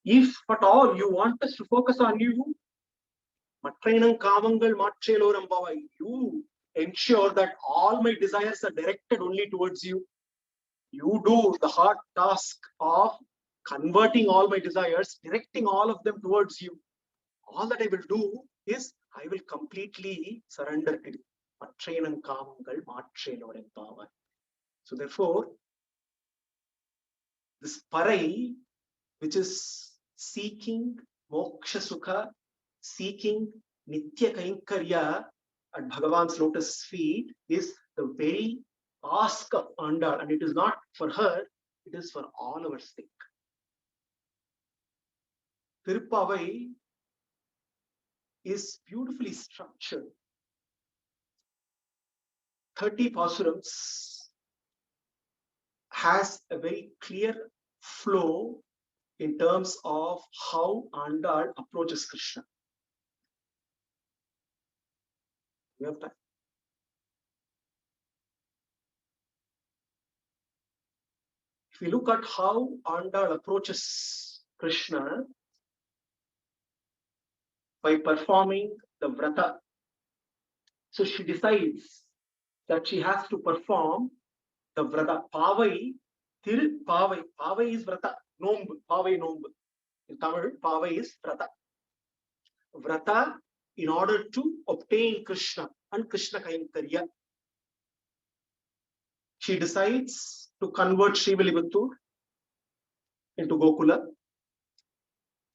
If at all you want us to focus on you, you ensure that all my desires are directed only towards you. You do the hard task of converting all my desires, directing all of them towards you. All that I will do is I will completely surrender to you. So therefore, this parai, which is seeking moksha sukha, seeking nitya kainkarya at Bhagavan's lotus feet, is the very ask of Andal, and it is not for her, it is for all our sake. Tirupavai is beautifully structured. 30 pasurams has a very clear flow in terms of how Andal approaches Krishna. We have time. If we look at how Andal approaches Krishna by performing the vrata, so she decides that she has to perform the vrata. Pavai, Thiru Pavai. Pavai is vrata. Nombu. Pavai nombu. In Tamil, Pavai is vrata. Vrata in order to obtain Krishna and Krishna Kainkarya. She decides to convert Srivilibuttur into Gokula,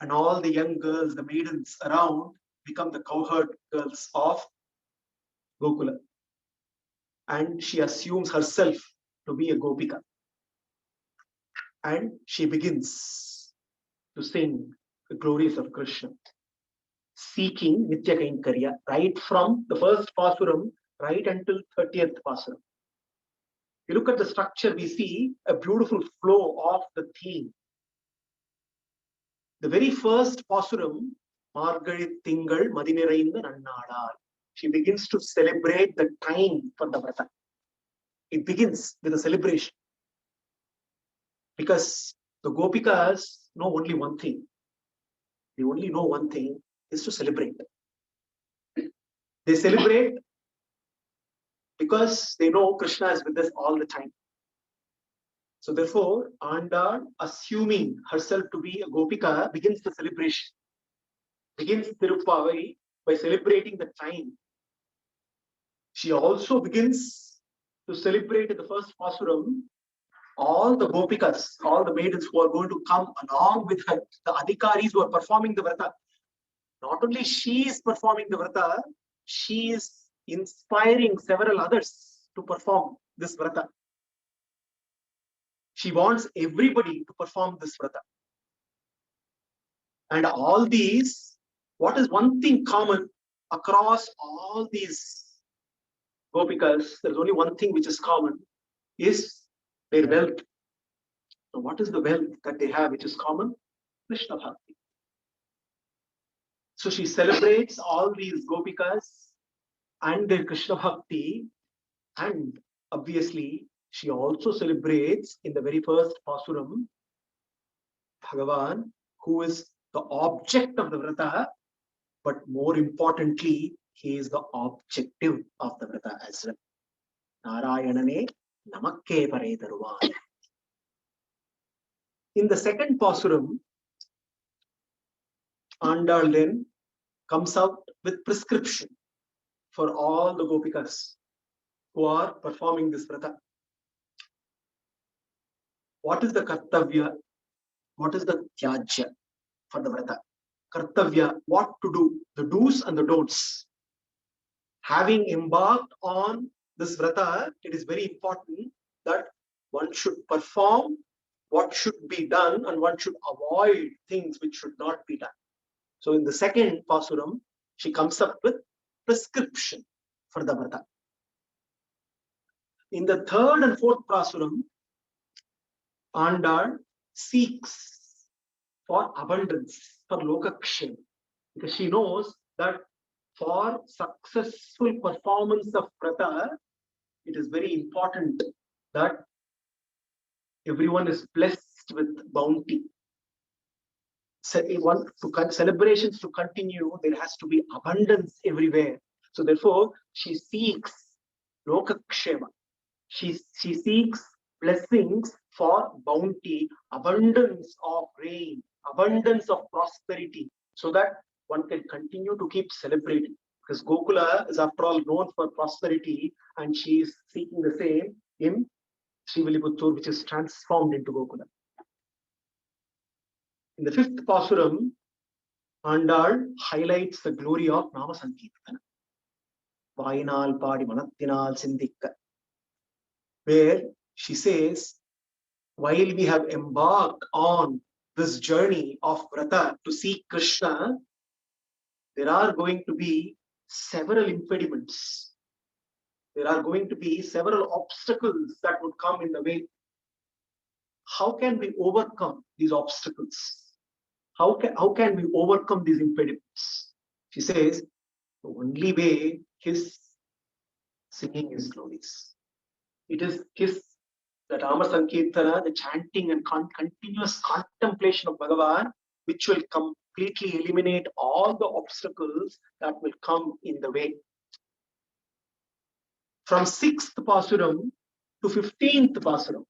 and all the young girls, the maidens around, become the cowherd girls of Gokula. And she assumes herself to be a Gopika. And she begins to sing the glories of Krishna, seeking Nitya Kainkarya, right from the first Pasuram right until 30th Pasuram. You look at the structure, we see a beautiful flow of the theme. The very first Pasuram, Margaret Tingal Madinirainda Nannadal. She begins to celebrate the time for the Vrata. It begins with a celebration. Because the Gopikas know only one thing. They only know one thing, is to celebrate. They celebrate because they know Krishna is with us all the time. So therefore, Andal, assuming herself to be a Gopika, begins the celebration. Begins Tirupavai by celebrating the time. She also begins to celebrate in the first Pasuram all the Gopikas, all the maidens who are going to come along with her, the Adhikaris who are performing the Vrata. Not only she is performing the Vrata, she is inspiring several others to perform this Vrata. She wants everybody to perform this Vrata. And all these, what is one thing common across all these Gopikas? There is only one thing which is common, is their wealth. So what is the wealth that they have which is common? Krishna Bhakti. So she celebrates all these Gopikas and their Krishna Bhakti, and obviously she also celebrates in the very first Pasuram Bhagavan, who is the object of the Vrata, but more importantly, he is the objective of the Vrata as well. Narayanane Namakke Pare Daruvan. In the second Pasuram, Andal then comes out with prescription for all the Gopikas who are performing this vrata. What is the Kartavya? What is the Tyajya for the vrata? Kartavya, what to do, the do's and the don'ts. Having embarked on this vrata, it is very important that one should perform what should be done and one should avoid things which should not be done. So in the second Pasuram, she comes up with prescription for the vrata. In the third and fourth Pasuram, Andal seeks for abundance, for lokakshema, because she knows that for successful performance of vrata, it is very important that everyone is blessed with bounty. Celebrations to continue, there has to be abundance everywhere. So therefore, she seeks lokakshema. She seeks blessings for bounty, abundance of rain, abundance of prosperity, so that one can continue to keep celebrating. Because Gokula is after all known for prosperity, and she is seeking the same in Srivilliputturu, which is transformed into Gokula. In the fifth Pasuram, Andal highlights the glory of Nama Sankirtana. Vainal Padi Manathinal Sindhikka, where she says, while we have embarked on this journey of vrata to seek Krishna, there are going to be several impediments. There are going to be several obstacles that would come in the way. How can we overcome these obstacles? How can we overcome these impediments? She says, the only way is singing his glories. It is his, the Rama Sankirtana, the chanting and continuous contemplation of Bhagavan, which will completely eliminate all the obstacles that will come in the way. From 6th Pasuram to 15th Pasuram,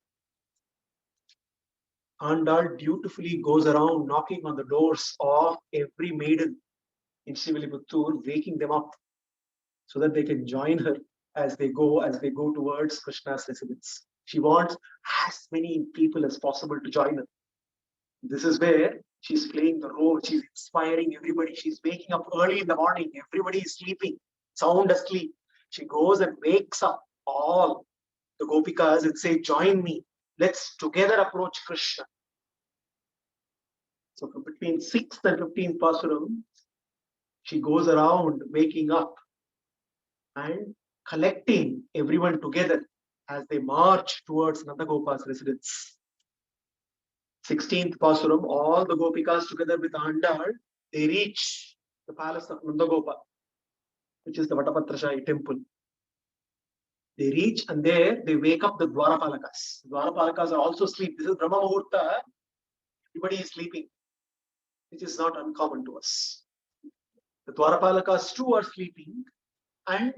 Andal dutifully goes around knocking on the doors of every maiden in Srivilliputturu, waking them up so that they can join her as they go towards Krishna's residence. She wants as many people as possible to join her. This is where she's playing the role. She's inspiring everybody. She's waking up early in the morning. Everybody is sleeping, sound asleep. She goes and wakes up all the Gopikas and say, join me. Let's together approach Krishna. So between 6th and 15th Pasuram, she goes around waking up and collecting everyone together as they march towards Nandagopa's residence. 16th Pasuram, all the Gopikas together with Andal, they reach the palace of Nandagopa, which is the Vatapatrashai temple. They reach and there they wake up the Dwarapalakas. Dwarapalakas are also asleep. This is Brahma Muhurta. Everybody is sleeping, which is not uncommon to us. The Dwarapalakas too are sleeping, and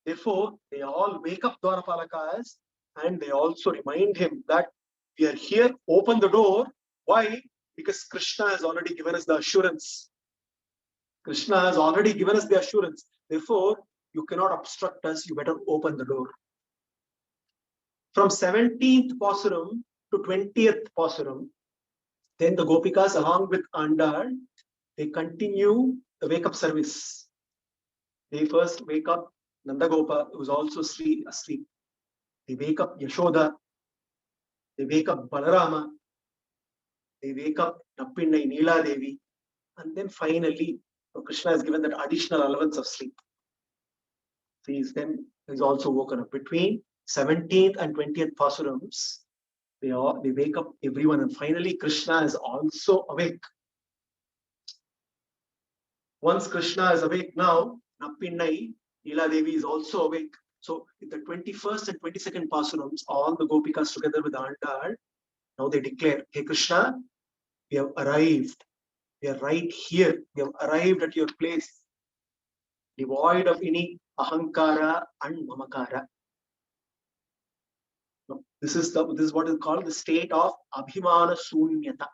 therefore they all wake up Dwarapalakas and they also remind him that we are here, open the door. Why? Because Krishna has already given us the assurance. Krishna has already given us the assurance. Therefore, you cannot obstruct us. You better open the door. From 17th Pasuram to 20th Pasuram, then the Gopikas along with Andal, they continue the wake-up service. They first wake up Nandagopa, who was also asleep. They wake up Yashoda. They wake up Balarama. They wake up Nappinai Neela Devi. And then finally, Krishna has given that additional allowance of sleep. So he's also woken up. Between 17th and 20th Pasurams, they wake up everyone. And finally, Krishna is also awake. Once Krishna is awake now, Nappinai Neela Devi is also awake. So in the 21st and 22nd Pasurams, all the Gopikas together with Andal, now they declare, hey Krishna, we have arrived. We are right here. We have arrived at your place, devoid of any ahankara and mamakara. This is what is called the state of Abhimana Sunyata.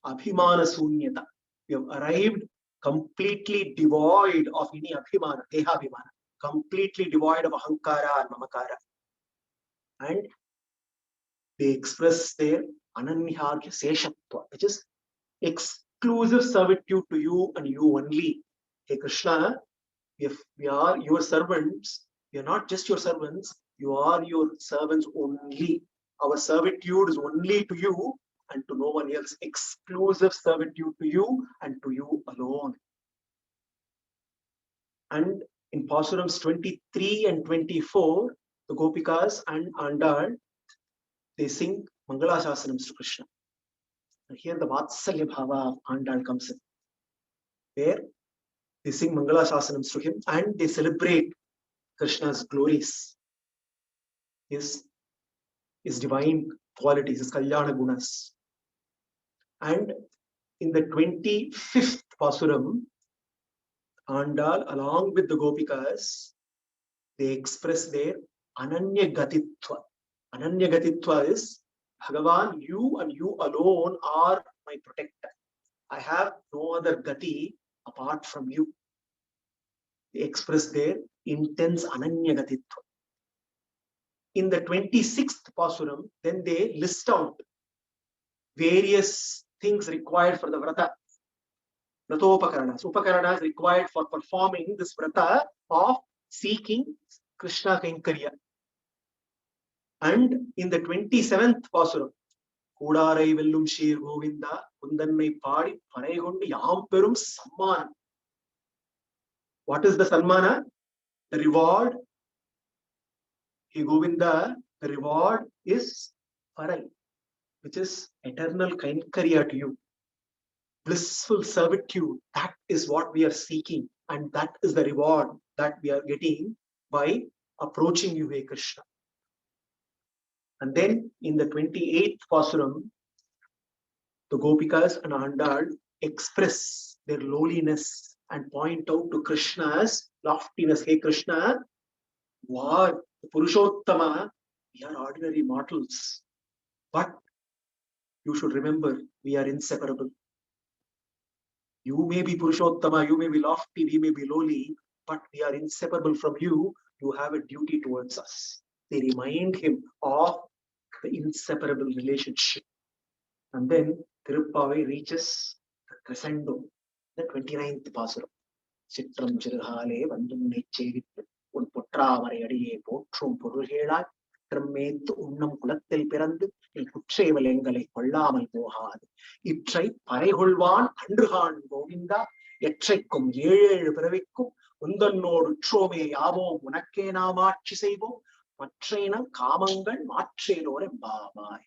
Abhimana Sunyata. We have arrived completely devoid of any Abhimana, Dehabhimana, completely devoid of Ahankara and Mamakara. And they express their Ananyaharya Seshatva, which is exclusive servitude to you and you only. Hey Krishna, if we are your servants, we are not just your servants, you are your servants only. Our servitude is only to you and to no one else. Exclusive servitude to you and to you alone. And in Pasurams 23 and 24, the Gopikas and Andal, they sing Mangala Shasanams to Krishna. And here the Vatsalya Bhava of Andal comes in, where they sing Mangala Shasanams to him and they celebrate Krishna's glories, his divine qualities, his Kalyana Gunas. And in the 25th Pasuram, Andal, along with the Gopikas, they express their Ananya Gatitva. Ananya Gatitva is, Bhagavan, you and you alone are my protector. I have no other Gati apart from you. They express their intense Ananya Gatitva. In the 26th Pasuram, then they list out various things required for the Vrata. Vratopakaranas. Upakaranas required for performing this Vrata of seeking Krishna Kainkarya. And in the 27th Pasuram, Kudarai Vellum Shir Govinda, Kundannai Padi, Paregondi Yamperum Sammana. What is the Sammana? The reward. Hey Govinda, the reward is Parai, which is eternal Kainkarya to you. Blissful servitude. That is what we are seeking. And that is the reward that we are getting by approaching you, Hey Krishna. And then in the 28th Pasuram, the Gopikas and Andal express their lowliness and point out to Krishna's loftiness. Hey Krishna, you are the Purushottama, we are ordinary mortals. But you should remember, we are inseparable. You may be Purushottama, you may be lofty, we may be lowly, but we are inseparable from you. You have a duty towards us. They remind him of the inseparable relationship. And then Tirupavai reaches the crescendo, the 29th Pasuram. Chitram Chirhale Vandum Nechevittu Un Puttravare Adiye Potrum Purulhelai Tramethu Unnam Kulathil Pirandu Il Kuttrevalengalai Kollamal Pohadu Ittrai Pareigolvan Andruhan Govinda Ettraikum ஏழு பிறவிக்கும் உந்தன்னோடு உற்றோமே யாவோம் உனக்கே நாம் ஆட்சி செய்வோம் மற்றேன காமங்கள் மாற்றேனோர் எம்பாவாய்.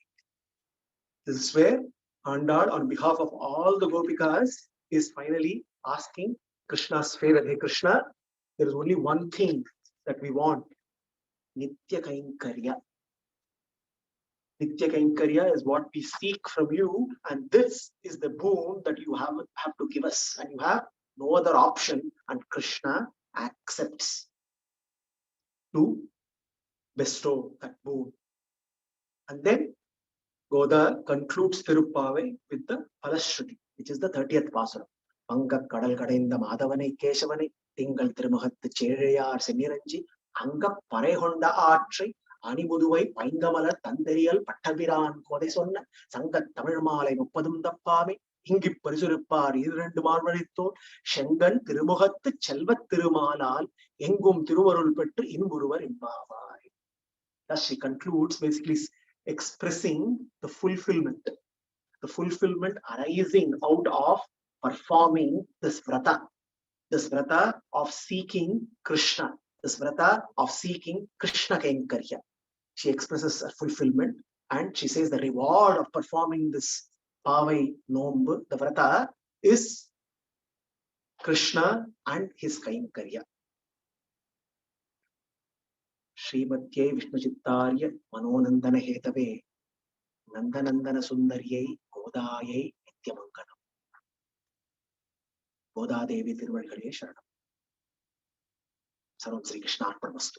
This is where Andal, on behalf of all the Gopikas, is finally asking Krishna's favor. Hey Krishna, there is only one thing that we want. Nitya Kainkarya. Nitya Kainkarya is what we seek from you, and this is the boon that you have to give us. And you have no other option, and Krishna accepts to bestow that boon. And then Goda concludes Tirupavai with the Palashruti, which is the 30th Pasuram. Panga Kadal Kadainda Madhavane Keshavane, Tingal Trimuhat Cheyar Seniranji, Anga Parehonda Artri, Animuduvai, Paingamala, Tanderial, Patabiran, Kodesonna, Sangat Tamilmalai, Mupadum Dapami, Ingi Parisuripar, Irand Marmarito, Shengan, Tirumuhat, Chelvat Tirumalal, Engum Tiruvarul Petru, Inguruvar Imbavai. Thus she concludes basically expressing the fulfillment arising out of performing this vrata of seeking Krishna, this vrata of seeking Krishna Kainkarya. She expresses a fulfillment and she says the reward of performing this Pavai Nombu, the vrata, is Krishna and his Kainkarya. Srimatye Vishnuchittarya Manonandana Hetave Nandanandana Sundaryai Godayai Nityamangalam. Goda Devi Tiruvazhigale Sharanam. Sarvam Sri Krishna Arpanastu.